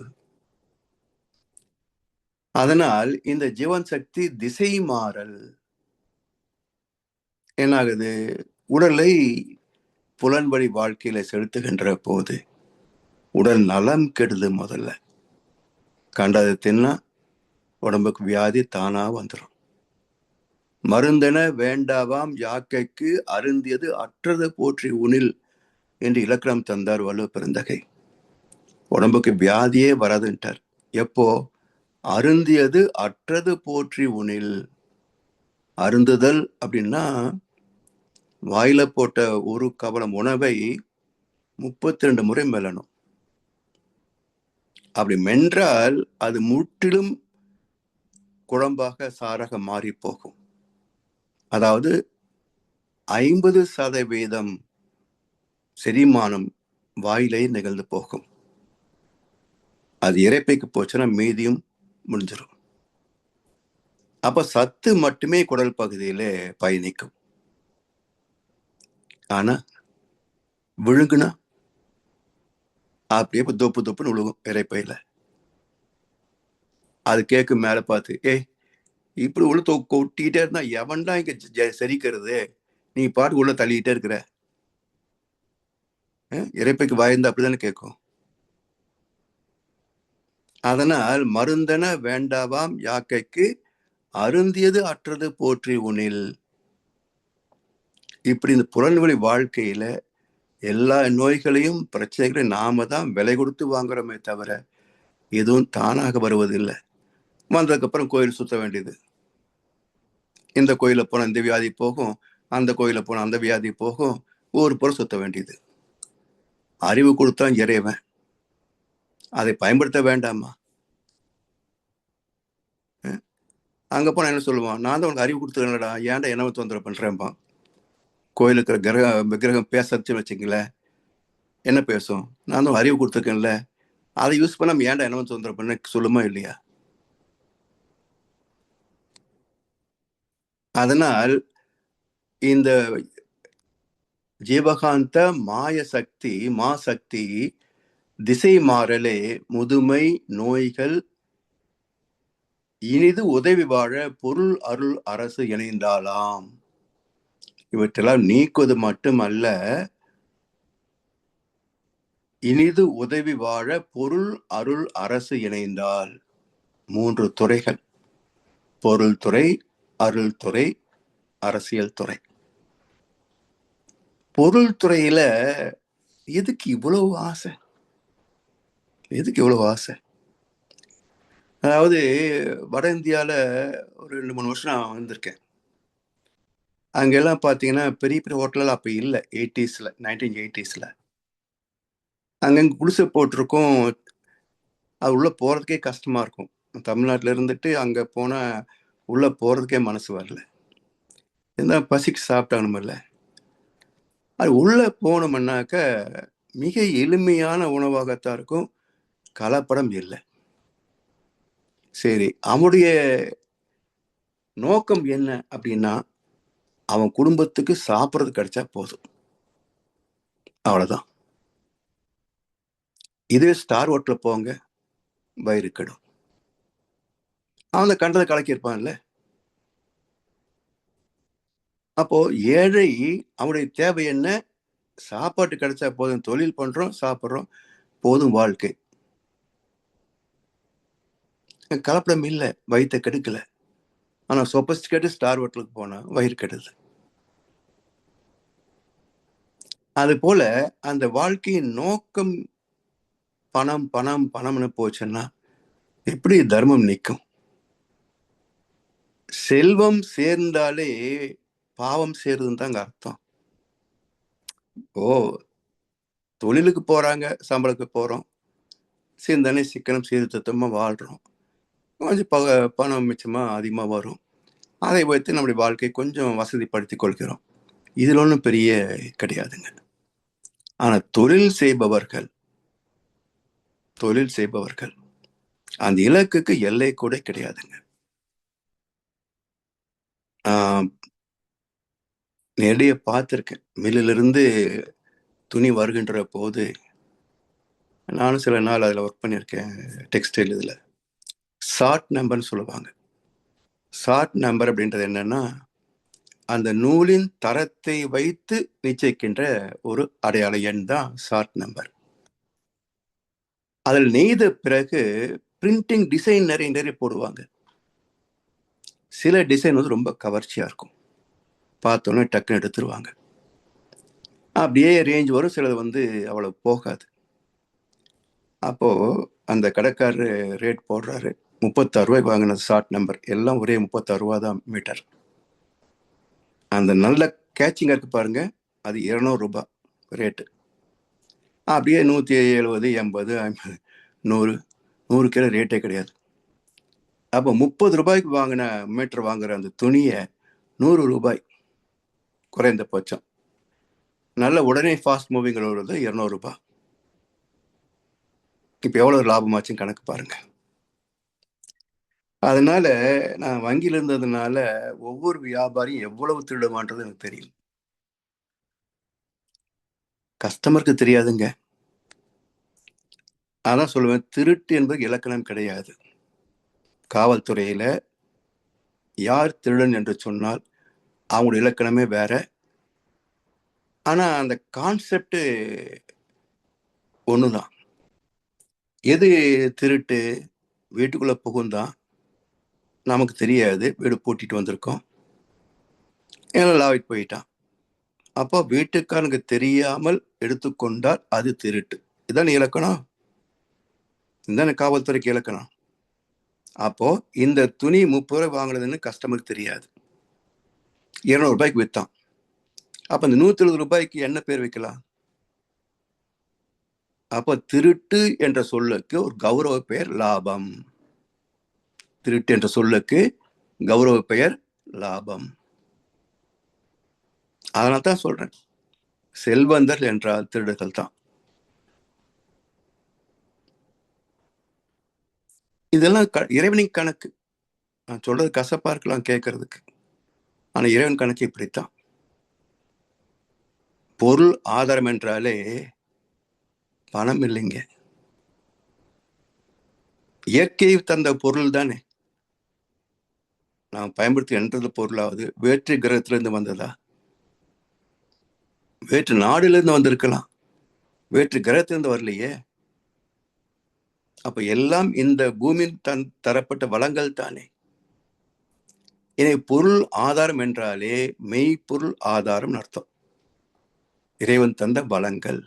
அதனால் இந்த ஜீவன் சக்தி திசை மாறல் என்னாகுது? உடலை புலன்வழி வாழ்க்கையில செலுத்துகின்ற போது உடல் நலம் கெடுது. முதல்ல கண்டதை தின்னா உடம்புக்கு வியாதி தானா வந்துடும். மருந்தென வேண்டாவாம் யாக்கைக்கு அருந்தியது அற்றது போற்றி உணில் என்று இலக்கணம் தந்தார் வள்ளுவ பெருந்தகை. உடம்புக்கு வியாதியே வராதுன்ட்டார். எப்போ? அருந்தியது அற்றது போற்றி உணில். அருந்துதல் அப்படின்னா வாயில போட்ட ஒரு கவலம் உணவை 32 முறை மெல்லணும். அப்படி மென்றால் அது முற்றிலும் குழம்பாக சாராக மாறி போகும். அதாவது 50% செரிமானம் வாயிலே நிகழ்ந்து போகும். அது இரைப்பைக்கு போச்சுன்னா மீதியும் முடிஞ்சிடும். அப்ப சத்து மட்டுமே குடல் பகுதியிலே பயணிக்கும். ஆனா விழுங்குனா அப்படியே தொப்பு தொப்புன்னு விழுகும் இரைப்பையில. அது கேட்கும் மேல பார்த்து, ஏய் இப்படி உள்ள கொட்டிக்கிட்டே இருந்தா எவன்டா இங்க செரிக்கிறது? நீ பாட்டு உள்ள தள்ளிக்கிட்டே இருக்கிற. இரைப்பைக்கு வாய்ந்த அப்படிதானே கேட்கும். அதனால் மருந்தென வேண்டாவாம் யாக்கைக்கு அருந்தியது அற்றது போற்றி உணில். இப்படி இந்த புலன்வழி வாழ்க்கையில எல்லா நோய்களையும் பிரச்சனைகளையும் நாம தான் விலை கொடுத்து வாங்குறோமே தவிர எதுவும் தானாக வருவதில்லை. வந்ததுக்கு அப்புறம் கோயில் சுத்த வேண்டியது. இந்த கோயில போன இந்த வியாதி போகும், அந்த கோயில போன அந்த வியாதி போகும், ஒரு புறம் சுத்த வேண்டியது. அறிவு கொடுத்தான் இறைவன், அதை பயன்படுத்த வேண்டாமா? அங்க போனா என்ன சொல்லுவான்? நான் தான் உனக்கு அறிவு கொடுத்துருக்கேன்டா, ஏன்டா என்ன தொந்தரவு பண்றேன்பான். கோயிலுக்கு விக்கிரகம் பேசச்சு வச்சுங்களேன், என்ன பேசும்? நான் தான் அறிவு கொடுத்துருக்கேன்ல, அதை யூஸ் பண்ணாம ஏன்டா என்ன தொந்தரவு பண்ண சொல்லுமா இல்லையா? அதனால் இந்த ஜீவகாந்த மாய சக்தி மாசக்தி திசை மாறலே முதுமை நோய்கள் இனிது உதவி வாழ பொருள் அருள் அரசு இணைந்தாலாம். இவற்றெல்லாம் நீக்குவது மட்டுமல்ல, இனிது உதவி வாழ பொருள் அருள் அரசு இணைந்தால் 3 துறைகள்: பொருள் துறை, அருள் துறை, அரசியல் துறை. பொருள் துறையில எதுக்கு இவ்வளவு ஆசை? எதுக்கு இவ்வளவு ஆசை? அதாவது வட இந்தியால ஒரு 2-3 வருஷம் நான் வந்திருக்கேன். அங்கெல்லாம் பார்த்தீங்கன்னா பெரிய பெரிய ஹோட்டல் அப்ப இல்லை. 1980s அங்கங்க குடிசை போட்டிருக்கும். அது உள்ள போறதுக்கே கஷ்டமா இருக்கும். தமிழ்நாட்டில் இருந்துட்டு அங்க போனா உள்ள போறதுக்கே மனசு வரல. என்ன பசிக்கு சாப்பிட்டானுமில்ல. அது உள்ள போனோம்னாக்க மிக எளிமையான உணவாகத்தான் இருக்கும். கலப்படம் இல்லை. சரி, அவனுடைய நோக்கம் என்ன அப்படின்னா, அவன் குடும்பத்துக்கு சாப்பிட்றது கிடைச்சா போதும், அவ்வளவுதான். இதே ஸ்டார் ஹோட்டல்ல போங்க, வயிறு கெடும். அவன் கண்டதை கலக்கியிருப்பான்ல. அப்போ ஏழை அவனுடைய தேவை என்ன? சாப்பாட்டு கிடைச்சா போதும், தொழில் பண்றோம், சாப்பிட்றோம், போதும் வாழ்க்கை. கலப்படம் இல்லை, வயிற்றை கெடுக்கல. ஆனா சொபஸ்டிகேட்டு ஸ்டார் ஹோட்டலுக்கு போனா வயிறு கெடுது. அது போல அந்த வாழ்க்கையின் நோக்கம் பணம் பணம் பணம்னு போச்சுன்னா எப்படி தர்மம் நிற்கும்? செல்வம் சேர்ந்தாலே பாவம் சேருதுன்னு தாங்க அர்த்தம். ஓ, தொழிலுக்கு போறாங்க, சம்பளத்துக்கு போறோம், சிந்தனை சிக்கனம் சீர்திருத்தமா வாழ்றோம், கொஞ்சம் பணம் மிச்சமா அதிகமா வரும், அதை வைத்து நம்முடைய வாழ்க்கை கொஞ்சம் வசதிப்படுத்திக் கொள்கிறோம். இதுல ஒன்றும் பெரிய கிடையாதுங்க. ஆனா தொழில் செய்பவர்கள் அந்த இலக்குக்கு எல்லை கூட கிடையாதுங்க. நேரடியா பார்த்துருக்கேன். மில்லிலிருந்து துணி வருகின்ற போது, நானும் சில நாள் அதில் ஒர்க் பண்ணியிருக்கேன், டெக்ஸ்டைல் இதில். சார்ட் நம்பர்னு சொல்லுவாங்க. சார்ட் நம்பர் அப்படின்றது என்னன்னா, அந்த நூலின் தரத்தை வைத்து நிச்சயிக்கின்ற ஒரு அடையாள எண் தான் சார்ட் நம்பர். அதில் நெய்த பிறகு பிரிண்டிங் டிசைன் நிறைய நிறைய போடுவாங்க. சில டிசைன் வந்து ரொம்ப கவர்ச்சியா இருக்கும், பார்த்தோன்னே டக்குன்னு எடுத்துருவாங்க. அப்படியே ரேஞ்ச் வரும், சிலது வந்து அவ்வளவு போகாது. அப்போ அந்த கடைக்காரரு ரேட் போடுறாரு. 36 ரூபாய்க்கு வாங்கின ஷார்ட் நம்பர் எல்லாம் ஒரே 36 ரூபா தான் மீட்டர். அந்த நல்ல கேச்சிங்கா இருக்கு பாருங்க, அது 200 ரூபாய் ரேட்டு. அப்படியே 170, 80, 50, 100, 100 கிலோ ரேட்டே கிடையாது. அப்போ 30 ரூபாய்க்கு வாங்கின மீட்டர் வாங்குற அந்த துணியை 100 ரூபாய் குறைந்தபட்சம். நல்ல உடனே ஃபாஸ்ட் மூவிங் வருது 200 ரூபாய். இப்போ எவ்வளவு லாபமாச்சுன்னு கணக்கு பாருங்க. அதனால நான் வங்கியில் இருந்ததுனால ஒவ்வொரு வியாபாரியும் எவ்வளவு திருடுவான்றது எனக்கு தெரியும். கஸ்டமருக்கு தெரியாதுங்க. அதான் சொல்லுவேன், திருட்டு என்பது இலக்கணம் கிடையாது. காவல்துறையில யார் திருடன் என்று சொன்னால் அவங்களுடைய இலக்கணமே வேற. ஆனா அந்த கான்செப்ட் ஒண்ணுதான். எது திருட்டு? வீட்டுக்குள்ள புகுந்தான், நமக்கு தெரியாது, வீடு பூட்டிட்டு வந்திருக்கோம், எல்லாம் லாவிட்டு போயிட்டான். அப்போ வீட்டுக்காரனுக்கு தெரியாமல் எடுத்துக்கொண்டால் அது திருட்டு. இதான் இலக்கணம், இதுதானே காவல்துறைக்கு இலக்கணம். அப்போ இந்த துணி 30 ரூபாய் வாங்கினதுன்னு கஸ்டமருக்கு தெரியாது, 200 ரூபாய்க்கு வித்தான். அப்ப இந்த 170 ரூபாய்க்கு என்ன பேர் வைக்கலாம்? அப்ப திருட்டு என்ற சொல்லுக்கு ஒரு கௌரவ பெயர் லாபம். திருட்டு என்ற சொல்லுக்கு கௌரவ பெயர் லாபம். அதனால தான் சொல்றேன், செல்வந்தர் என்றால் திருடுகள் தான். இதெல்லாம் இறைவனின் கணக்கு. நான் சொல்றது கசப்பா இருக்கலாம் கேட்கறதுக்கு, ஆனா இறைவன் கணக்கு இப்படித்தான். பொருள் ஆதாரம் என்றாலே பணம் இல்லைங்க, இயற்கை தந்த பொருள் தானே. நாம் பயன்படுத்தி என்ற பொருளாவது வேற்று கிரகத்திலிருந்து வந்ததா? வேற்று நாடுல வந்திருக்கலாம், வேற்று கிரகத்திலிருந்து வரலையே. அப்ப எல்லாம் இந்த பூமியின் தரப்பட்ட வளங்கள் தானே. எனவே பொருள் ஆதாரம் என்றாலே மெய்ப்பொருள் ஆதாரம் அர்த்தம். இறைவன் தந்த வளங்கள்,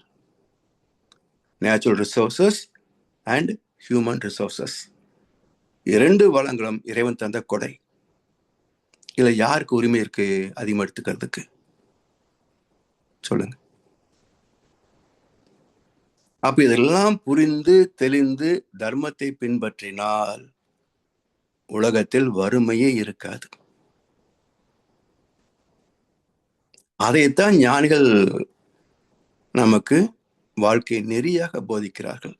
natural resources and human resources, இரண்டு வளங்களும் இறைவன் தந்த கொடை. இதுல யாருக்கு உரிமை இருக்கு அதிகமா எடுத்துக்கிறதுக்கு? சொல்லுங்க. அப்ப இதெல்லாம் புரிந்து தெளிந்து தர்மத்தை பின்பற்றினால் உலகத்தில் வறுமையே இருக்காது. அதைத்தான் ஞானிகள் நமக்கு வாழ்க்கை நெறியாக போதிக்கிறார்கள்.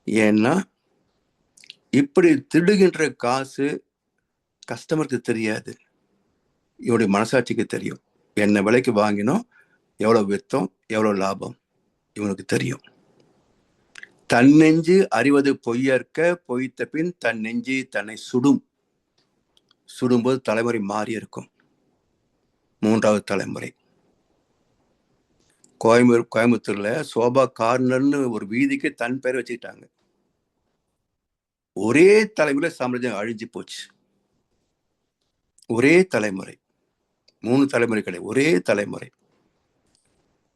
ஏன்னா இப்படி திருடுகின்ற காசு கஸ்டமருக்கு தெரியாது, இவனுடைய மனசாட்சிக்கு தெரியும். என்ன விலைக்கு வாங்கினோம், எவ்வளவு வித்தோம், எவ்வளவு லாபம் இவனுக்கு தெரியும். தன் நெஞ்சு அறிவது பொய்யற்க, பொய்த்த பின் தன் நெஞ்சு தன்னை சுடும். சுடும்போது தலைமுறை மாறி இருக்கும், மூன்றாவது தலைமுறை. கோயம்புத்தூர்ல சோபா கார்னர்னு ஒரு வீதிக்கு தன் பேர் வச்சுக்கிட்டாங்க. ஒரே தலைமுறை சாம்ராஜ்யம் அழிஞ்சு போச்சு. ஒரே தலைமுறை, 3 தலைமுறை கிடையாது, ஒரே தலைமுறை.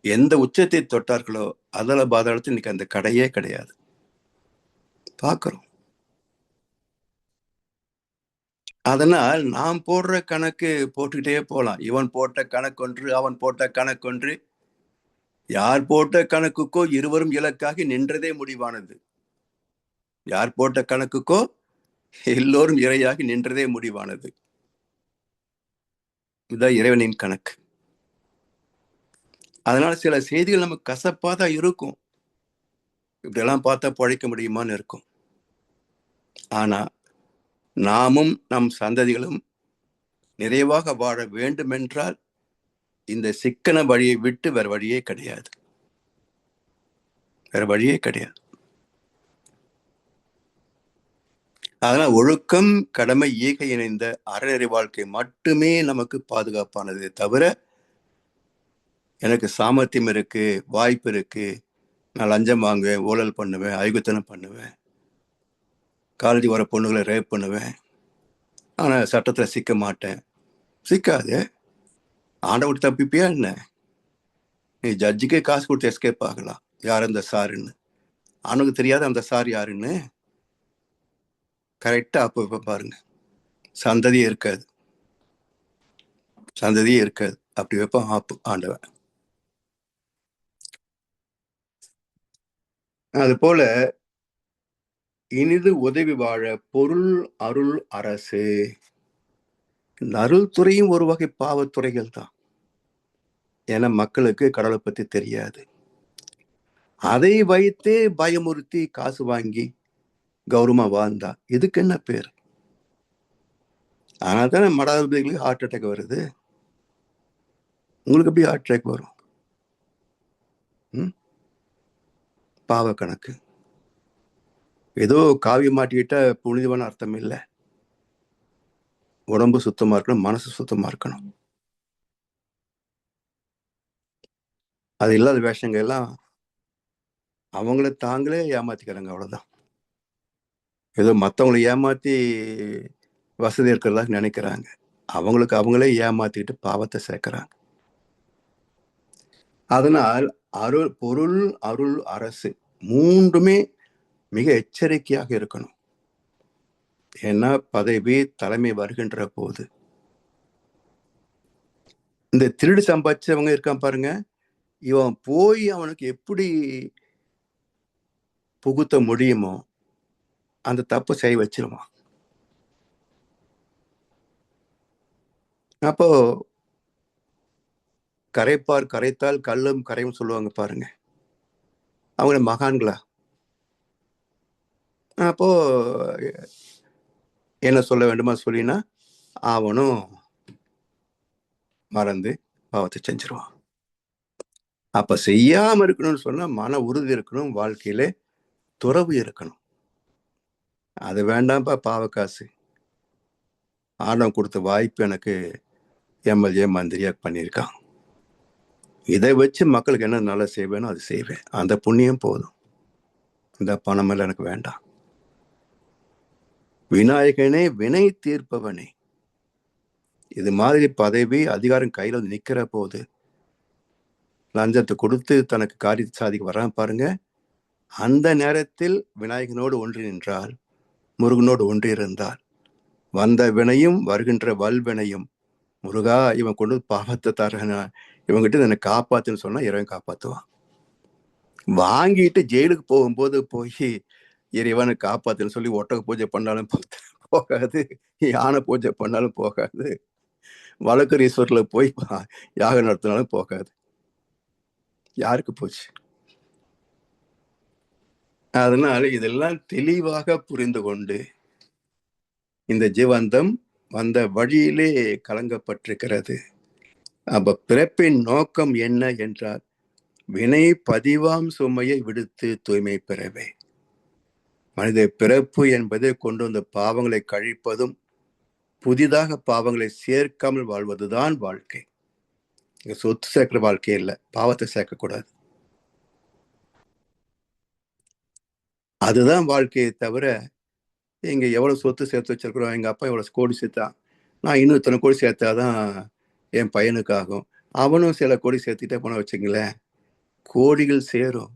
எந்த உச்சத்தை தொட்டார்களோ அதல பாதாளத்தில் இன்னைக்கு அந்த கடையே கிடையாது. பார்க்கிறோம். அதனால் நாம் போடுற கணக்கு போட்டுக்கிட்டே போலாம். இவன் போட்ட கணக்கொன்று, அவன் போட்ட கணக்கொன்று. யார் போட்ட கணக்குக்கோ இருவரும் இலக்காகி நின்றதே முடிவானது. யார் போட்ட கணக்குக்கோ எல்லோரும் இரையாகி நின்றதே முடிவானது. இதுதான் இறைவனின் கணக்கு. அதனால சில செய்திகள் நமக்கு கசப்பா தான் இருக்கும். இப்படியெல்லாம் பார்த்தா பழைக்க முடியுமான்னு இருக்கும். ஆனா நாமும் நம் சந்ததிகளும் நிறைவாக வாழ வேண்டுமென்றால் இந்த சிக்கன வழியை விட்டு வேற வழியே கிடையாது. வேற வழியே கிடையாது. அதனால ஒழுக்கம், கடமை, ஈகை இணைந்த அறநெறி வாழ்க்கை மட்டுமே நமக்கு பாதுகாப்பானது தவிர, எனக்கு சாமர்த்தியம் இருக்கு, வாய்ப்பு இருக்கு, நான் லஞ்சம் வாங்குவேன், ஊழல் பண்ணுவேன், அயுகுத்தனம் பண்ணுவேன், காலேஜ் வர பொண்ணுகளை ரேப் பண்ணுவேன், ஆனா சட்டத்துல சிக்க மாட்டேன். சிக்காது. ஆண்டவன் தப்பிப்பியா என்ன? நீ ஜட்ஜுக்கே காசு கொடுத்து எஸ்கேப் ஆகலாம். யார் அந்த சாருன்னு. அவனுக்கு தெரியாத அந்த சார் யாருன்னு. கரெக்டா அப்ப பாருங்க, சந்ததியே இருக்காது. சந்ததியே இருக்காது. அப்படி வைப்பான் ஆண்டவன். அது போல இனிது உதவி வாழ பொருள், அருள், அரசு. அருள் துறையும் ஒரு வகை பாவத்துறைகள் தான். ஏன்னா மக்களுக்கு கடவுளை பத்தி தெரியாது. அதை வைத்தே பயமுறுத்தி காசு வாங்கி கௌரவமா வாழ்ந்தா இதுக்கு என்ன பேர்? அதனால தானே மடாதிபதிகளுக்கு ஹார்ட் அட்டாக் வருது. உங்களுக்கு எப்படி ஹார்ட் அட்டாக் வரும்? பாவ கணக்கு. ஏதோ காவி மாட்டிக்கிட்ட புனிதமான அர்த்தம் இல்லை. உடம்பு சுத்தமா இருக்கணும், மனசு சுத்தமா இருக்கணும். அது இல்லாத வேஷங்க எல்லாம் அவங்கள தாங்களே ஏமாத்திக்கிறாங்க. அவ்வளவுதான். ஏதோ மற்றவங்களை ஏமாத்தி வசதி இருக்கிறதா நினைக்கிறாங்க. அவங்களுக்கு அவங்களே ஏமாத்திட்டு பாவத்தை சேர்க்கிறாங்க. அதனால் அருள், பொருள், அருள், அரசு மூன்றுமே மிக எச்சரிக்கையாக இருக்கணும். ஏன்னா பதவி, தலைமை வருகின்ற போது இந்த திருடு சம்பாதிச்சவங்க இருக்கான் பாருங்க, இவன் போய் அவனுக்கு எப்படி புகுத்த முடியுமோ அந்த தப்பு செய்ய வச்சிருவான். அப்போ கரைப்பார் கரைத்தால் கல்லும் கரையும் சொல்லுவாங்க பாருங்க, அவங்க மகான்களா? அப்போ என்ன சொல்ல வேண்டுமா சொல்லினா அவனும் மறந்து பாவத்தை செஞ்சிருவான். அப்ப செய்யாம இருக்கணும்னு சொன்னா மன உறுதி இருக்கணும், வாழ்க்கையில துறவு இருக்கணும். அது வேண்டாம்ப்பா பாவ காசு. ஆண்டவன் கொடுத்த வாய்ப்பு எனக்கு எம்எல்ஏ மந்திரியா பண்ணியிருக்கான். இதை வச்சு மக்களுக்கு என்ன நல்லா செய்வேனோ அது செய்வேன். அந்த புண்ணியம் போதும். இந்த பணம் எல்லாம் எனக்கு வேண்டாம். விநாயகனே வினை தீர்ப்பவனே. இது மாதிரி பதவி, அதிகாரம் கையில வந்து நிக்கிற போது லஞ்சத்தை கொடுத்து தனக்கு காரியத்தை சாதிக்க வரான் பாருங்க. அந்த நேரத்தில் விநாயகனோடு ஒன்றி நின்றால், முருகனோடு ஒன்றி இருந்தால், வந்த வினையும் வருகின்ற வல்வினையும், முருகா இவன் கொண்டு பாவத்தை தரனா, இவங்கிட்ட என்னை காப்பாத்துன்னு சொன்னா இறைவன் காப்பாத்துவான். வாங்கிட்டு ஜெயிலுக்கு போகும்போது போய் இறைவனை காப்பாத்துன்னு சொல்லி ஒட்டக பூஜை பண்ணாலும் போகாது, யானை பூஜை பண்ணாலும் போகாது, வழக்கரீஸ்வரில் போய் யாகம் நடத்தினாலும் போகாது. யாருக்கு போச்சு? அதனால இதெல்லாம் தெளிவாக புரிந்து கொண்டு இந்த ஜீவந்தம் வந்த வழியிலே கலங்கப்பட்டிருக்கிறது. அப்ப பிறப்பின் நோக்கம் என்ன என்றால், வினை பதிவாம் சுமையை விடுத்து தூய்மை பெறவே. மனித பிறப்பு என்பதை கொண்டு வந்த பாவங்களை கழிப்பதும் புதிதாக பாவங்களை சேர்க்காமல் வாழ்வதுதான் வாழ்க்கை. சொத்து சேர்க்கிற வாழ்க்கை இல்லை, பாவத்தை சேர்க்கக்கூடாது. அதுதான் வாழ்க்கையை தவிர, இங்க எவ்வளவு சொத்து சேர்த்து வச்சிருக்கிறோம், எங்க அப்பா எவ்வளவு கோடி சேர்த்தான், நான் இன்னும் இத்தனை கோடி சேர்த்தாதான் என் பையனுக்கு ஆகும், அவனும் சில கோடி சேர்த்துட்டே போன வச்சுங்களேன், கோடிகள் சேரும்,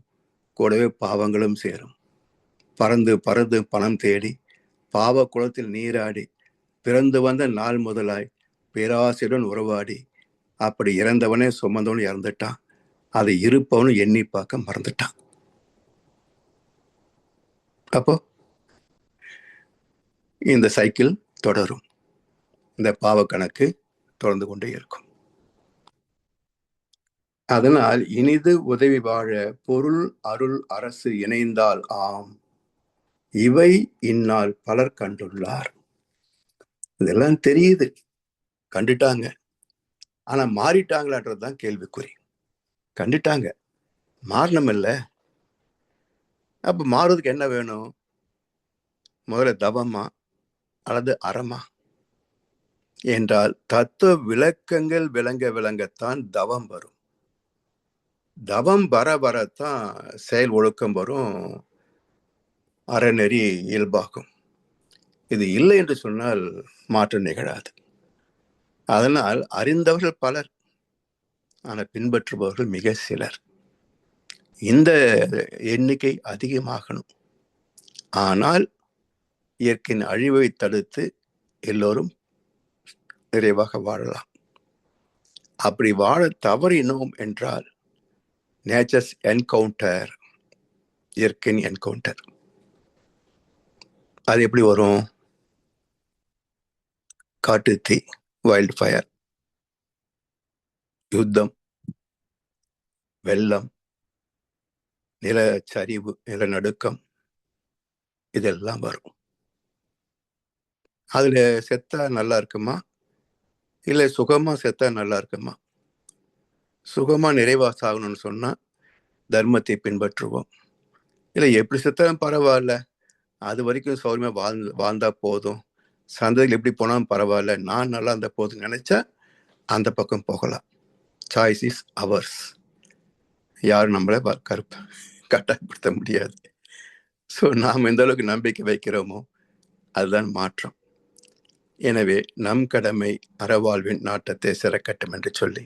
கூடவே பாவங்களும் சேரும். பறந்து பறந்து பணம் தேடி பாவ குளத்தில் நீராடி பிறந்து வந்த நாள் முதலாய் பேராசையுடன் உறவாடி அப்படி இறந்தவனே சுமந்தவன் இறந்துட்டான். அதை இருப்பவனு எண்ணி பார்க்க மறந்துட்டான். அப்போ இந்த சைக்கிள் தொடரும். இந்த பாவ கணக்கு தொடர்ந்து கொண்டே இருக்கும். அதனால் இனிது உதவி வாழ பொருள் அருள் அரசு இணைந்தால் ஆம் இவை இந்நாள் பலர் கண்டுள்ளார். இதெல்லாம் தெரியுது, கண்டுட்டாங்க. ஆனா மாறிட்டாங்களான்றதுதான் கேள்விக்குறி. கண்டுட்டாங்க, மாறணும் இல்ல. அப்ப மாறுறதுக்கு என்ன வேணும்? முதல்ல தவமா அல்லது அறமா என்றால் தத்துவ விளக்கங்கள் விளங்க விளங்கத்தான் தவம் வரும். தவம் வர வரத்தான் செயல் ஒழுக்கம் வரும், அறநெறி இயல்பாகும். இது இல்லை என்று சொன்னால் மாற்றம் நிகழாது. அதனால் அறிந்தவர்கள் பலர், ஆனால் பின்பற்றுபவர்கள் மிக சிலர். இந்த எண்ணிக்கை அதிகமாகணும். ஆனால் இயற்கையின் அழிவை தடுத்து எல்லோரும் நிறைவாக வாழலாம். அப்படி வாழ தவறினோம் என்றால் நேச்சர்ஸ் என்கவுண்டர், இயற்கையின் என்கவுண்டர். அது எப்படி வரும்? காட்டுத்தீ, வைல்ட் ஃபயர், யுத்தம், வெள்ளம், நிலச்சரிவு, நிலநடுக்கம், இதெல்லாம் வரும். அதுல செத்தா நல்லா இருக்குமா, இல்லை சுகமா செத்தா நல்லா இருக்குமா? சுகமா நிறைவா சாகணும்னு சொன்னா தர்மத்தை பின்பற்றுவோம். இல்லை எப்படி செத்தாலும் பரவாயில்ல, அது வரைக்கும் சௌரியமா வாழ்ந்தா போதும், சந்ததியில் எப்படி போனாலும் பரவாயில்ல, நான் நல்லா இருந்த போதும் நினைச்சா அந்த பக்கம் போகலாம். Choice is hours. யாரும் நம்மளை கட்டாயப்படுத்த முடியாது. ஸோ நாம் எந்த அளவுக்கு நம்பிக்கை வைக்கிறோமோ அதுதான் மாற்றம். எனவே நம் கடமை அறவாழ்வின் நாட்டத்தை சிறக்கட்டும் என்று சொல்லி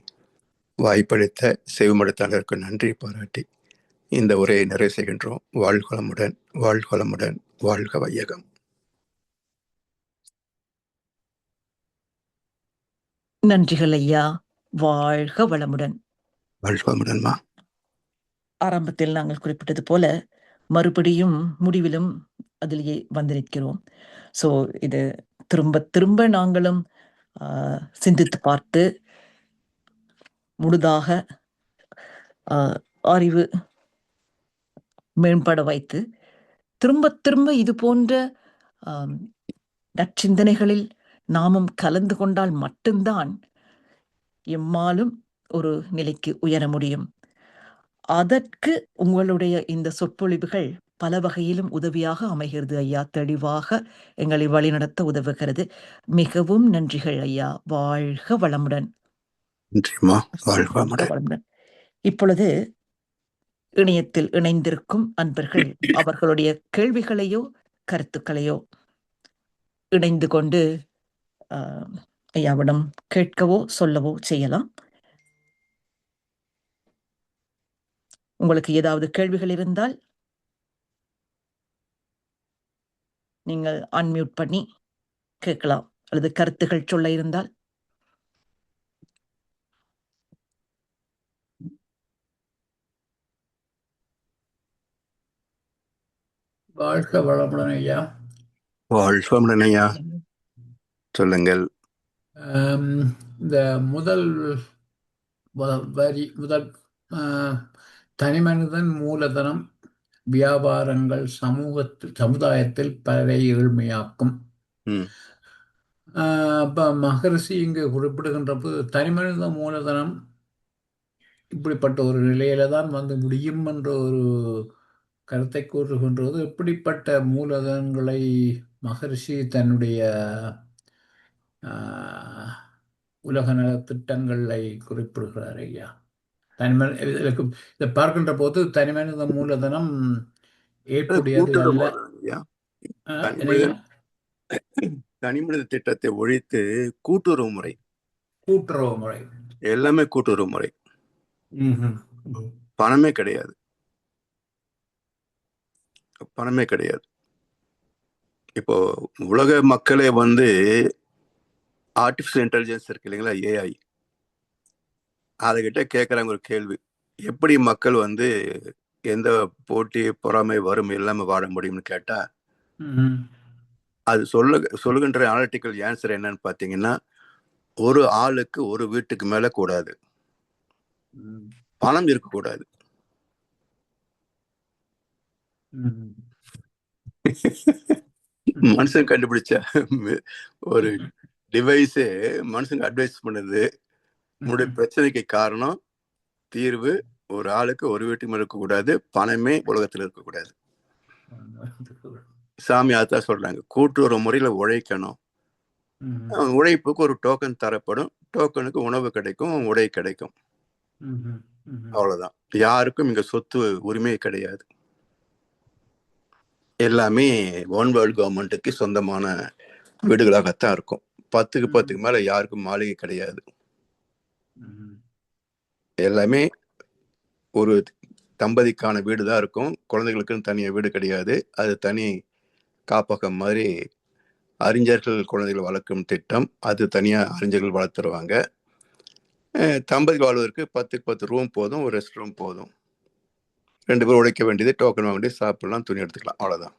வாய்ப்பளித்த செவிமடுத்தாளருக்கு நன்றி பாராட்டி இந்த உரையை நிறைவு செய்கின்றோம். வாழ்வளமுடன், வாழ்வளமுடன், வாழ்க வையகம். நன்றிகள் ஐயா. வாழ்க வளமுடன். வாழ்க வளமுடன்மா. ஆரம்பத்தில் நாங்கள் குறிப்பிட்டது போல மறுபடியும் முடிவிலும் அதிலேயே வந்து நிற்கிறோம். ஸோ இது திரும்ப திரும்ப நாங்களும் சிந்தித்து பார்த்து முழுதாக அறிவு மேம்பட வைத்து திரும்ப திரும்ப இது போன்ற நற்சிந்தனைகளில் நாமும் கலந்து கொண்டால் மட்டும்தான் எம்மாலும் ஒரு நிலைக்கு உயர முடியும். அதற்கு உங்களுடைய இந்த சொற்பொழிவுகள் பல வகையிலும் உதவியாக அமைகிறது ஐயா. தெளிவாக எங்களை வழிநடத்த உதவுகிறது. மிகவும் நன்றிகள் ஐயா. வாழ்க வளமுடன். நன்றிமா. வாழ்க வளமுடன். இப்பொழுது இணையத்தில் இணைந்திருக்கும் அன்பர்கள் அவர்களுடைய கேள்விகளையோ கருத்துக்களையோ இணைந்து கொண்டு ஐயாவிடம் கேட்கவோ சொல்லவோ செய்யலாம். உங்களுக்கு ஏதாவது கேள்விகள் இருந்தால் நீங்கள் அன்மியூட் பண்ணி கேட்கலாம், அல்லது கருத்துகள் சொல்ல இருந்தால். வாழ்க வளமுடன் ஐயா. வாழ்க வளமுடன் ஐயா. சொல்லுங்கள். இந்த முதல் வரி, முதல் தனிமனிதன் மூலதனம் வியாபாரங்கள் சமுதாயத்தில் பலரை ஏழ்மையாக்கும். அப்ப மகரிஷி இங்கு குறிப்பிடுகின்ற போது தனிமனித மூலதனம் இப்படிப்பட்ட ஒரு நிலையில தான் வந்து முடியும் என்ற ஒரு கருத்தை கூறுகின்றது. எப்படிப்பட்ட மூலதனங்களை மகரிஷி தன்னுடைய உலக நல திட்டங்களை குறிப்பிடுகிறார் ஐயா? இதை பார்க்கின்ற போது தனிமனித மூலதனம் ஏற்புடையது அல்ல. தனிமனித திட்டத்தை ஒழித்து கூட்டுறவு முறை, எல்லாமே கூட்டுறவு முறை. பணமே கிடையாது, பணமே கிடையாது. இப்போ உலக மக்களே வந்து ஆர்டிபிஷியல் இன்டெலிஜென்ஸ் இருக்கு இல்லைங்களா, ஏஐ, அதுகிட்ட கேட்குறாங்க ஒரு கேள்வி, எப்படி மக்கள் வந்து எந்த போட்டி பொறாமை வறுமை இல்லாம வாழ முடியும்னு கேட்டா, ம். அது சொல்லுகின்ற அனாலிட்டிக்கல் ஆன்சர் என்னன்னு பாத்தீங்கன்னா, ஒரு ஆளுக்கு ஒரு வீட்டுக்கு மேல கூடாது, ம். பணம் இருக்கக்கூடாது. ம். மனுஷன் கண்டுபிடிச்ச ஒரு டிவைஸே மனுஷனுக்கு அட்வைஸ் பண்ணுது. உன்னுடைய பிரச்சனைக்கு காரணம் தீர்வு ஒரு ஆளுக்கு ஒரு வீட்டுக்கு மேல இருக்கக்கூடாது, பணமே உலகத்துல இருக்கக்கூடாது. சாமி அதான் சொல்றாங்க, கூட்டுறவு முறையில உழைக்கணும். ம். உழைப்புக்கு ஒரு டோக்கன் தரப்படும், டோக்கனுக்கு உணவு கிடைக்கும், உடை கிடைக்கும். ம். ம். அவ்வளவுதான். யாருக்கும் இங்க சொத்து உரிமை கிடையாது. எல்லாமே ஒன் வேர்ல்ட் கவர்மெண்ட்டுக்கு சொந்தமான வீடுகளாகத்தான் இருக்கும். 10க்கு 10க்கு மேல யாருக்கும் மாளிகை கிடையாது. ம். எல்லாமே ஒரு தம்பதிக்கான வீடு தான் இருக்கும். குழந்தைகளுக்குன்னு தனியா வீடு கிடையாது. அது தனி காப்பகம் மாதிரி அறிஞர்கள் குழந்தைகள் வளர்க்கும் திட்டம். அது தனியா அறிஞர்கள் வளர்த்துருவாங்க. தம்பதிகள் வாழ்வதற்கு 10க்கு 10 ரூம் போதும், ஒரு ரெஸ்ட் ரூம் போதும். 2 பேரும் உழைக்க வேண்டியது, டோக்கன் வாங்க வேண்டியது, சாப்பிடலாம், துணி எடுத்துக்கலாம், அவ்வளவுதான்.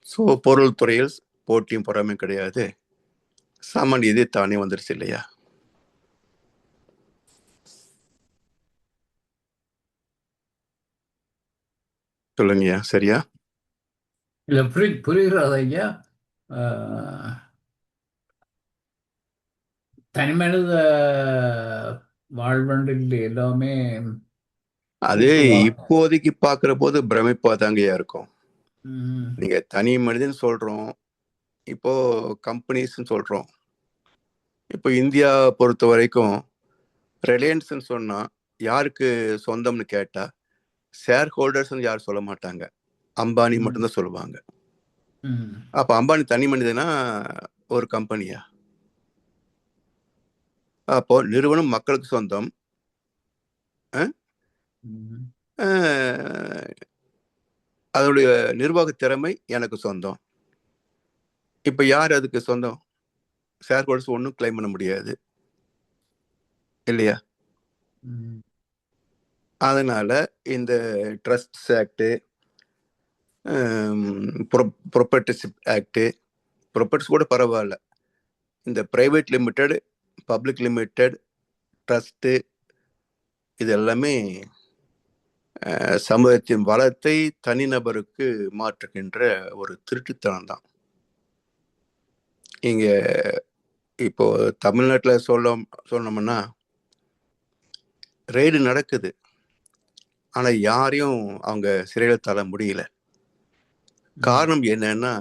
ஸோ பொருள் துறையில் போட்டியும் பொறாமையும் கிடையாது. சாமான் இதே தானே வந்துருச்சு இல்லையா? சொல்லுங்கய்யா, சரியா? இல்ல புரிகிறது ஐயா. ஆஹ், தனிமனித வாழ்வண்டில் எல்லாமே அது கூட்டுவா. இப்போதைக்கு பாக்குற போது பிரமிப்பா தாங்கய்யா இருக்கும். ம். நீங்க தனி மனிதன் சொல்றோம், இப்போ கம்பெனிஸ் சொல்றோம். இப்போ இந்தியா பொறுத்த வரைக்கும் ரிலையன்ஸ் சொன்னா யாருக்கு சொந்தம்னு கேட்டா ஷேர் ஹோல்டர்ஸ் யாரும் சொல்ல மாட்டாங்க, அம்பானி ம். மட்டும்தான் சொல்லுவாங்க. ம். அப்ப அம்பானி தனி மனிதனா ஒரு கம்பெனியா? அப்போ நிறுவனம் மக்களுக்கு சொந்தம். ம். அதனுடைய நிர்வாக திறமை எனக்கு சொந்தம். இப்ப யார் அதுக்கு சொந்தம்? ஷேர் ஹோல்டர்ஸ் ஒன்றும் கிளைம் பண்ண முடியாது இல்லையா? ம். அதனால இந்த ட்ரஸ்ட் ஆக்ட், ப்ரொப்பர்ட்டிஷிப் ஆக்ட், ப்ரொப்பர்ட்டிஸ் கூட பரவாயில்ல, இந்த private limited, public limited, trust, இது எல்லாமே சமூகத்தின் வளத்தை தனிநபருக்கு மாற்றுகின்ற ஒரு திருட்டுத்தனம் தான். இங்க இப்போ தமிழ்நாட்டில் சொல்லணும்னா ரெய்டு நடக்குது, ஆனா யாரையும் அவங்க சிறையில தள்ள முடியல. காரணம் என்னன்னா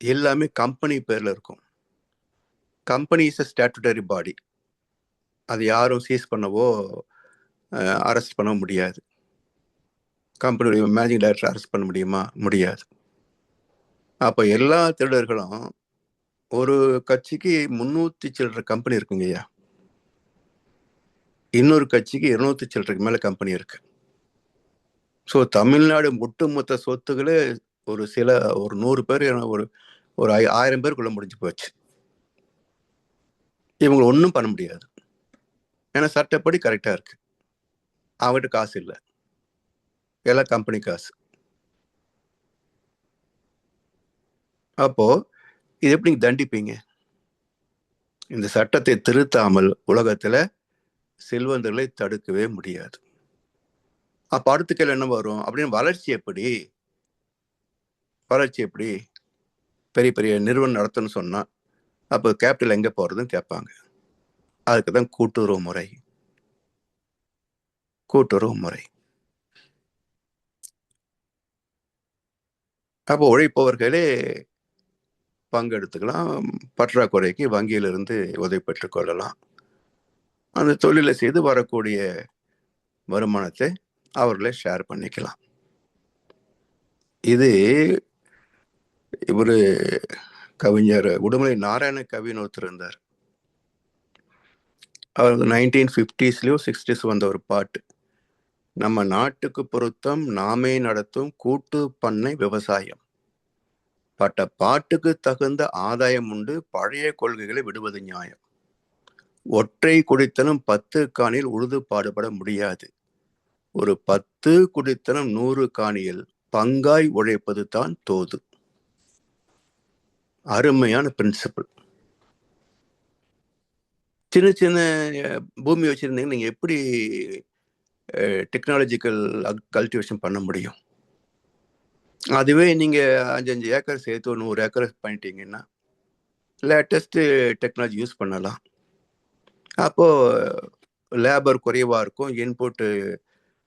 எல்லாமே கம்பெனி பேர்ல இருக்கும். கம்பெனி இஸ் ஸ்டாட்டுட்டரி பாடி. அது யாரும் சீஸ் பண்ணவோ அரெஸ்ட் பண்ண முடியாது. கம்பெனியுடைய மேனேஜிங் டைரக்டர் அரெஸ்ட் பண்ண முடியுமா? முடியாது. அப்ப எல்லா திருடர்களும், ஒரு கட்சிக்கு 300 சில்லற கம்பெனி இருக்குங்கய்யா, இன்னொரு கட்சிக்கு 200 சில்லறதுக்கு மேல கம்பெனி இருக்கு. ஸோ தமிழ்நாடு ஒட்டுமொத்த சொத்துக்களே ஒரு 100 பேர், ஒரு 1000 பேருக்குள்ள முடிஞ்சு போச்சு. இவங்க ஒன்றும் பண்ண முடியாது, ஏன்னா சட்டப்படி கரெக்டா இருக்கு. அவங்ககிட்ட காசு இல்லை, எல்லாம் கம்பெனி காசு. அப்போ இது எப்படி தண்டிப்பீங்க? இந்த சட்டத்தை திருத்தாமல் உலகத்துல செல்வந்தர்களை தடுக்கவே முடியாது. அப்ப அடுத்த கேள்வி என்ன வரும் அப்படின்னு, வளர்ச்சி எப்படி? பெரிய பெரிய நிறுவனம் நடத்தணும்னு சொன்னா அப்ப கேபிட்டல் எங்க போறதுன்னு கேட்பாங்க. அதுக்குதான் கூட்டுறவு முறை. அப்போ உழைப்பவர்களே பங்கெடுத்துக்கலாம், பற்றாக்குறைக்கு வங்கியிலிருந்து உதவி பெற்றுக் கொள்ளலாம். அந்த தொழிலை செய்து வரக்கூடிய வருமானத்தை அவர்களே ஷேர் பண்ணிக்கலாம். இது இவரு கவிஞர் உடுமலை நாராயண கவின்னு ஒருத்தர் இருந்தார். அவர் 1950ஸ்லயோ 60s வந்த ஒரு பாட்டு, நம்ம நாட்டுக்கு பொருத்தம் நாமே நடத்தும் கூட்டு பண்ணை விவசாயம், பட்ட பாட்டுக்கு தகுந்த ஆதாயம் உண்டு, பழைய கொள்கைகளை விடுவது நியாயம். ஒற்றை குடித்தனம் 10 காணியில் உழுது பாடுபட முடியாது. ஒரு 10 குடித்தனம் 100 காணியில் பங்காய் உழைப்பது தான் தோது. அருமையான பிரின்சிபல். சின்ன சின்ன பூமி வச்சிருந்தீங்க, நீங்க எப்படி டெக்னாலஜிக்கல் கல்டிவேஷன் பண்ண முடியும்? அதுவே நீங்க 5 ஏக்கர் சேர்த்து 100 ஏக்கர் பண்ணிட்டீங்கன்னா லேட்டஸ்ட் டெக்னாலஜி யூஸ் பண்ணலாம். அப்போ லேபர் குறைவா இருக்கும், இன்புட்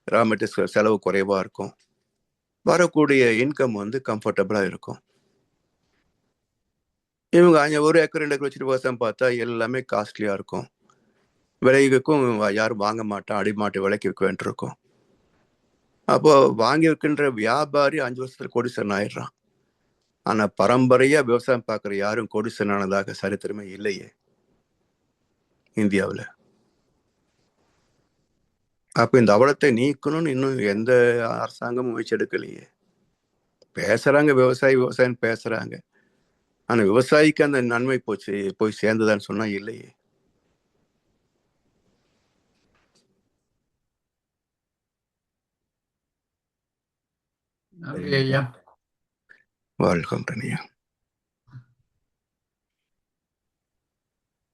ரா மெட்டீரியல்ஸ் செலவு குறைவா இருக்கும், வரக்கூடிய இன்கம் கம்ஃபர்டபுளா இருக்கும். இவங்க 1 ஏக்கர் 2 ஏக்கர் வச்சுட்டு விவசாயம் பார்த்தா எல்லாமே காஸ்ட்லியா இருக்கும், விலைக்கும் யாரும் வாங்க மாட்டான், அடிமாட்டு விலைக்கு விற்க வேண்டியிருக்கும். அப்போ வாங்கி வைக்கின்ற வியாபாரி 5 வருஷத்துல கோடீஸ்வரன் ஆயிடுறான். ஆனா பரம்பரையா விவசாயம் பார்க்குற யாரும் கோடீஸ்வரன் ஆனதாக சரித்திரமே இல்லையே இந்தியாவில். அப்ப இந்த அவலத்தை நீக்கணும்னு இன்னும் எந்த அரசாங்கமும் முயற்சி எடுக்கலையே. பேசுறாங்க விவசாயம் பேசுறாங்க, ஆனா விவசாயிக்கு அந்த நன்மை போய் சேர்ந்ததான்னு சொன்னா இல்லையே. நன்றி ஐயா. வாழ்கம் ரனியா.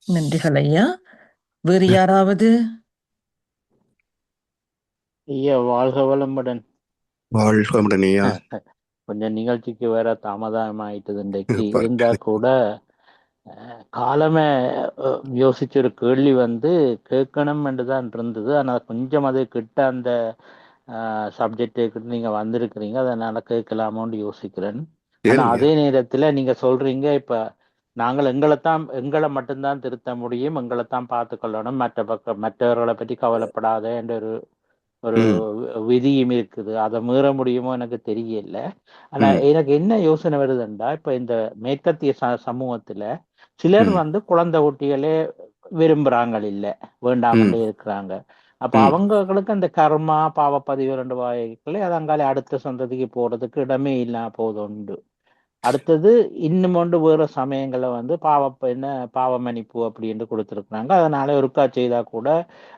நன்றிகள் ஐயா. வேறு யாராவது? ஐயா வாழ்க வளமுடன். வாழ்கம் ரனியா. கொஞ்சம் நிகழ்ச்சிக்கு வேற தாமதம் ஆயிட்டது இன்றைக்கு. இருந்தா கூட காலமே யோசிச்ச ஒரு கேள்வி கேட்கணும் என்றுதான் இருந்தது. ஆனா கொஞ்சம் அது கிட்ட அந்த சப்ஜெக்ட் நீங்க வந்திருக்கிறீங்க, அதனால கேட்கலாமோன்னு யோசிக்கிறேன். ஆனா அதே நேரத்துல நீங்க சொல்றீங்க, இப்ப நாங்கள் எங்களை மட்டும்தான் திருத்த முடியும், எங்களைத்தான் பார்த்து கொள்ளணும், மற்றவர்களை பற்றி கவலைப்படாத என்ற ஒரு விதியும் இருக்குது. அதை மீற முடியுமோ எனக்கு தெரியல. ஆனா எனக்கு என்ன யோசனை வருதுண்டா, இப்ப இந்த மேற்கத்திய சமூகத்துல சிலர் குழந்தை குட்டிகளே விரும்புறாங்க, இல்ல வேண்டாமலே இருக்கிறாங்க. அப்ப அவங்களுக்கு அந்த கர்மா பாவப்பதிவு 2 வாய்களே அதங்கால அடுத்த சந்ததிக்கு போறதுக்கு இடமே இல்லாம போகுது உண்டு. அடுத்தது இன்னும் வேற சமயங்களை பாவ மன்னிப்பு அப்படின்னு கொடுத்துருக்குறாங்க. அதனால ஒருக்கா செய்தா கூட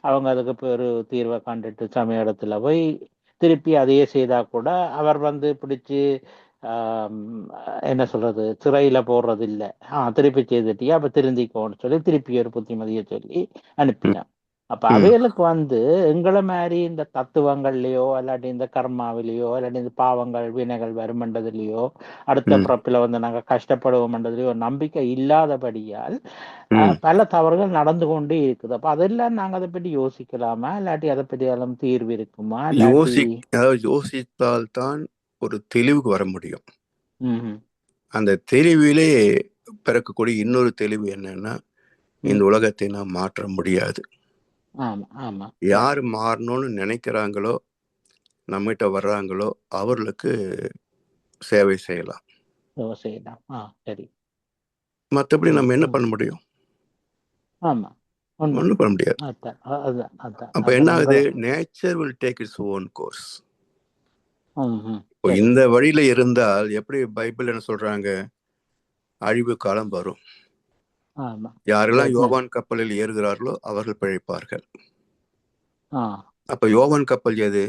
அவங்க அதுக்கு ஒரு தீர்வை கண்டுட்டு சமய இடத்துல போய் திருப்பி அதையே செய்தா கூட அவர் பிடிச்சு என்ன சொல்றது, சிறையில போடுறது இல்லை. திருப்பி செய்துட்டியா அப்ப திருந்திக்கோன்னு சொல்லி திருப்பி ஒரு புத்திமதியை சொல்லி அனுப்பினான். அப்ப அவைகளுக்கு எங்களை மாதிரி இந்த தத்துவங்கள்லயோ இல்லாட்டி இந்த கர்மாவிலேயோ இல்லாட்டி இந்த பாவங்கள் வினைகள் வருமன்றதுலயோ அடுத்த பிறப்பில நாங்க கஷ்டப்படுவோம்ன்றதுலயோ நம்பிக்கை இல்லாதபடியால் பல தவறுகள் நடந்து கொண்டே இருக்குது. அப்ப அதெல்லாம் நாங்க அதை பற்றி யோசிக்கலாமா, இல்லாட்டி அதை பற்றி எல்லாம் தீர்வு இருக்குமா? யோசித்தால் தான் ஒரு தெளிவுக்கு வர முடியும். அந்த தெளிவிலே பிறக்கக்கூடிய இன்னொரு தெளிவு என்னன்னா, இந்த உலகத்தை நாம் மாற்ற முடியாது. யார் மாறணும்னு நினைக்கிறாங்களோ, நம்மகிட்ட வர்றாங்களோ, அவர்களுக்கு சேவை செய்யலாம். மற்றபடி நம்ம என்ன பண்ண முடியும்? ஒன்றும் பண்ண முடியாது. அப்ப என்ன ஆகுது? Nature will take its own course. இந்த வழியில இருந்தால் எப்படி பைபிள் என்ன சொல்றாங்க, அழிவு காலம் வரும். யாரெல்லாம் யோவான் கப்பலில் ஏறுகிறார்களோ அவர்கள் பிழைப்பார்கள். அப்ப யோவான் கப்பல் எது?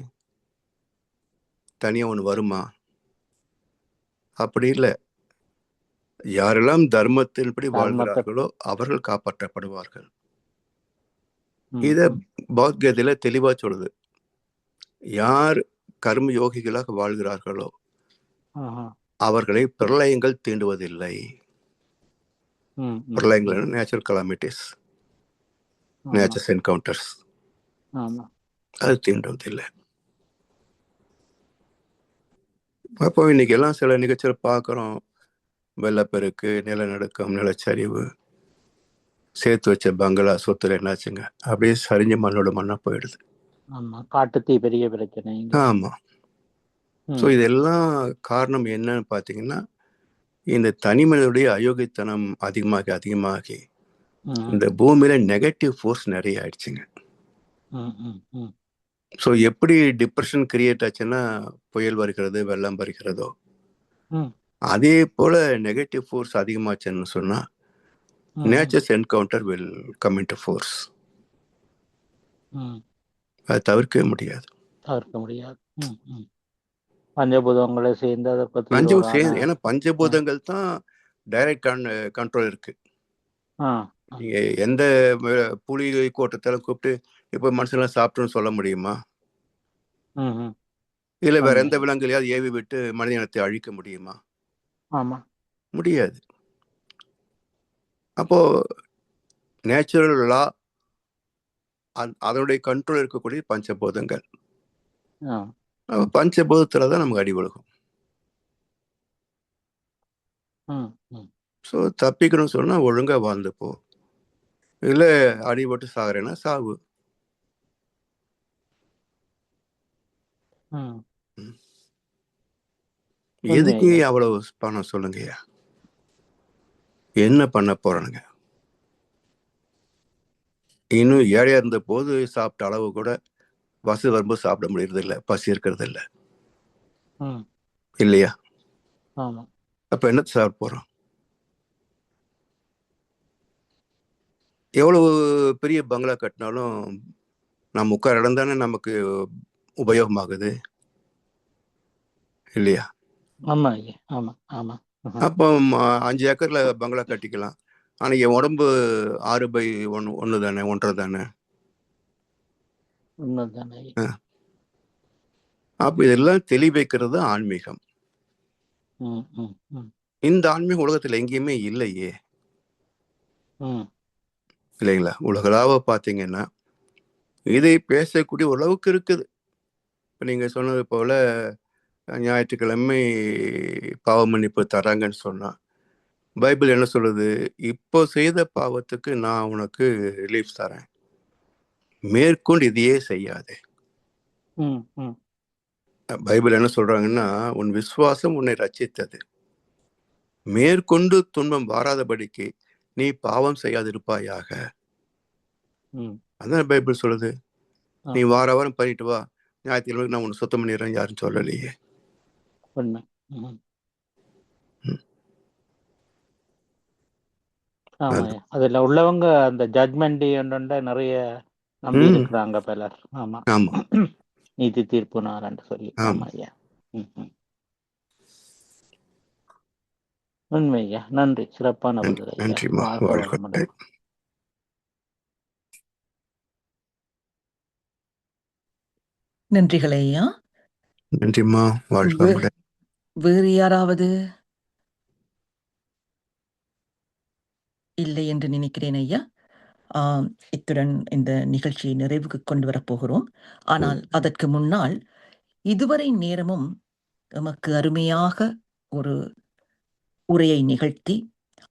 தனியா ஒண்ணு வருமா? அப்படி இல்லை. யாரெல்லாம் தர்மத்தின்படி வாழ்கிறார்களோ அவர்கள் காப்பாற்றப்படுவார்கள். இத பகவத்கீதையில தெளிவா சொல்லுது. யார் கர்ம யோகிகளாக வாழ்கிறார்களோ அவர்களை பிரளயங்கள் தீண்டுவதில்லை. பிரளயங்கள் நேச்சுரல் கலாமிட்டிஸ், நேச்சர்ஸ் என்கவுண்டர்ஸ், அது தீண்டுவதில்லை. அப்போ இன்னைக்கு எல்லாம் சில நிகழ்ச்சிகள் பார்க்குறோம், வெள்ளப்பெருக்கு, நிலநடுக்கம், நிலச்சரிவு, சேர்த்து வச்ச பங்களா சொத்துல என்னாச்சுங்க, அப்படியே சரிஞ்சு மண்ணோட மண்ணா போயிடுது. காட்டுத்தீ பெரிய பிரச்சனை. ஆமா. ஸோ இதெல்லாம் காரணம் என்னன்னு பார்த்தீங்கன்னா, இந்த தனிமனிதனுடைய அயோக்கியத்தனம் அதிகமாகி இந்த பூமியில நெகட்டிவ் ஃபோர்ஸ் நிறைய ஆயிடுச்சுங்க. ஸோ எப்படி டிப்ரெஷன் கிரியேட் ஆச்சுன்னா புயல் வருகிறது, வெள்ளம் வருகிறதோ, அதே போல நெகட்டிவ் ஃபோர்ஸ் அதிகமாச்சுன்னு சொன்னா nature's encounter will come into force. ம். அதை தவிர்க்கவே முடியாது. தவிர்க்க முடியாது. பஞ்சபூதங்களை சேர்ந்து அதற்கு பஞ்சபூதம் தீர்வான சேர்ந்து, ஏன்னா பஞ்சபூதங்கள் தான் டைரக்ட் கண்ட்ரோல் இருக்கு. நீங்க எந்த புலி கோட்டத்தால கூப்பிட்டு இப்ப மனுஷன்லாம் சாப்பிட்டோன்னு சொல்ல முடியுமா? இல்ல வேற எந்த விலங்குலையாவது ஏவி விட்டு மனித இனத்தை அழிக்க முடியுமா? ஆமா, முடியாது. அப்போ நேச்சுரல் லா, அதனுடைய கண்ட்ரோல் இருக்கக்கூடிய பஞ்சபூதங்கள். பஞ்சபூதத்துல தான் நமக்கு அடி விழுகும். ஸோ தப்பிக்கணும்னு சொன்னா ஒழுங்கா வாழ்ந்து போ, இல்ல அடிபட்டு சாகுறேன்னா சாவு. எதுக்கு அவ்வளவு பணம் சொல்லுங்கய்யா? என்ன பண்ண போறானுங்க? இன்னும் ஏழையா இருந்த போது சாப்பிட்ட அளவு கூட வசதி வரும்போது சாப்பிட முடியறது இல்லை, பசி இருக்கிறது இல்லை, இல்லையா? அப்ப என்ன சாப்பிட போறோம்? எவ்வளவு பெரிய பங்களா கட்டினாலும் நம்ம உட்கார இடம் தானே நமக்கு உபயோகமாகுது, இல்லையா? அப்போ 5 ஏக்கர்ல பங்களா கட்டிக்கலாம். ஆனா என் உடம்பு 6/1 தானே, 1.5 தானே. அப்ப இதெல்லாம் தெளிவைக்கிறது ஆன்மீகம். இந்த ஆன்மீகம் உலகத்துல எங்கேயுமே இல்லையே, இல்லைங்களா? உலகளாவ பாத்தீங்கன்னா இதை பேசக்கூடிய உறவுக்கு இருக்குது. இப்ப நீங்க சொன்னது போல ஞாயிற்றுக்கிழமை பாவ மன்னிப்பு தராங்கன்னு சொன்னா, பைபிள் என்ன சொல்லுது? இப்போ செய்த பாவத்துக்கு நான் உனக்கு ரிலீஃப் தரேன், மேற்கொண்டு இதையே செய்யாதே. பைபிள் என்ன சொல்றாங்கன்னா, உன் விசுவாசம் உன்னை ரட்சித்தது, மேற்கொண்டு துன்பம் வாராதபடிக்கு நீ பாவம் செய்யாதிருப்பாயாக. அதான் பைபிள் சொல்லுது. நீ வாரம் பண்ணிட்டு வா, ஞாயிற்றுக்கிழமை நான் உன்னை சுத்தம் பண்ணிடுறேன் யாரும் சொல்லலையே. அதுல உள்ளவங்க அந்த ஜட்மெண்ட் நிறைய நம்பி இருக்கிறாங்க பலர். ஆமா, நீதி தீர்ப்பு நாள் சொல்லி. ஆமா ஐயா, உண்மையா. நன்றி, சிறப்பான பதில் ஐயா. நன்றிகள் ஐயா. நன்றிம்மா. வேறு யாராவது? இல்லை என்று நினைக்கிறேன் ஐயா. இத்துடன் இந்த நிகழ்ச்சியை நிறைவுக்கு கொண்டு வரப்போகிறோம். ஆனால் அதற்கு முன்னால் இதுவரை நேரமும் நமக்கு அருமையாக ஒரு உரையை நிகழ்த்தி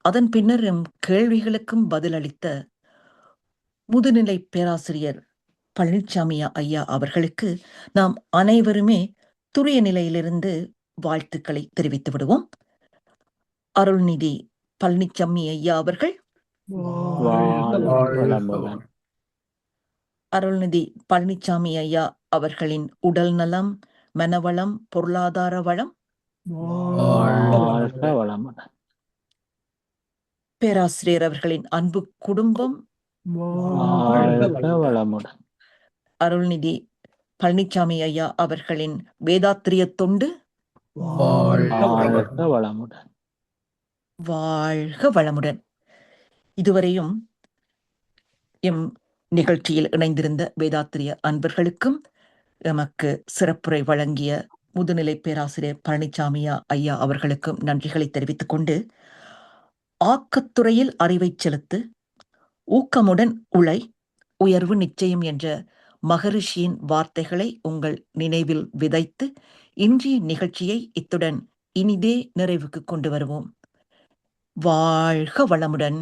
அதன் பின்னர் எம் கேள்விகளுக்கும் பதிலளித்த முதுநிலை பேராசிரியர் பழனிச்சாமி ஐயா அவர்களுக்கு நாம் அனைவருமே துரிய நிலையிலிருந்து வாழ்த்துக்களை தெரிவித்து விடுவோம். அருள்நிதி பழனிச்சாமி ஐயா அவர்கள், அருள்நிதி பழனிச்சாமி ஐயா அவர்களின் உடல் நலம், மனவளம், பொருளாதார வளம், பேராசிரியர் அவர்களின் அன்பு குடும்பம், அருள்நிதி பழனிச்சாமி ஐயா அவர்களின் வேதாத்திரிய தொண்டு, வாழ்க வளமுடன். இதுவரையும் எம் நிகழ்ச்சியில் இணைந்திருந்த வேதாத்திரிய அன்பர்களுக்கும் எமக்கு சிறப்புரை வழங்கிய முதுநிலை பேராசிரியர் பழனிச்சாமி ஐயா அவர்களுக்கும் நன்றிகளை தெரிவித்துக் கொண்டு, ஆக்கத்துறையில் அறிவை செலுத்து, ஊக்கமுடன் உழை, உயர்வு நிச்சயம் என்ற மகரிஷியின் வார்த்தைகளை உங்கள் நினைவில் விதைத்து இன்றைய நிகழ்ச்சியை இத்துடன் இனிதே நிறைவுக்கு கொண்டு வருவோம். வாழ்க வளமுடன்.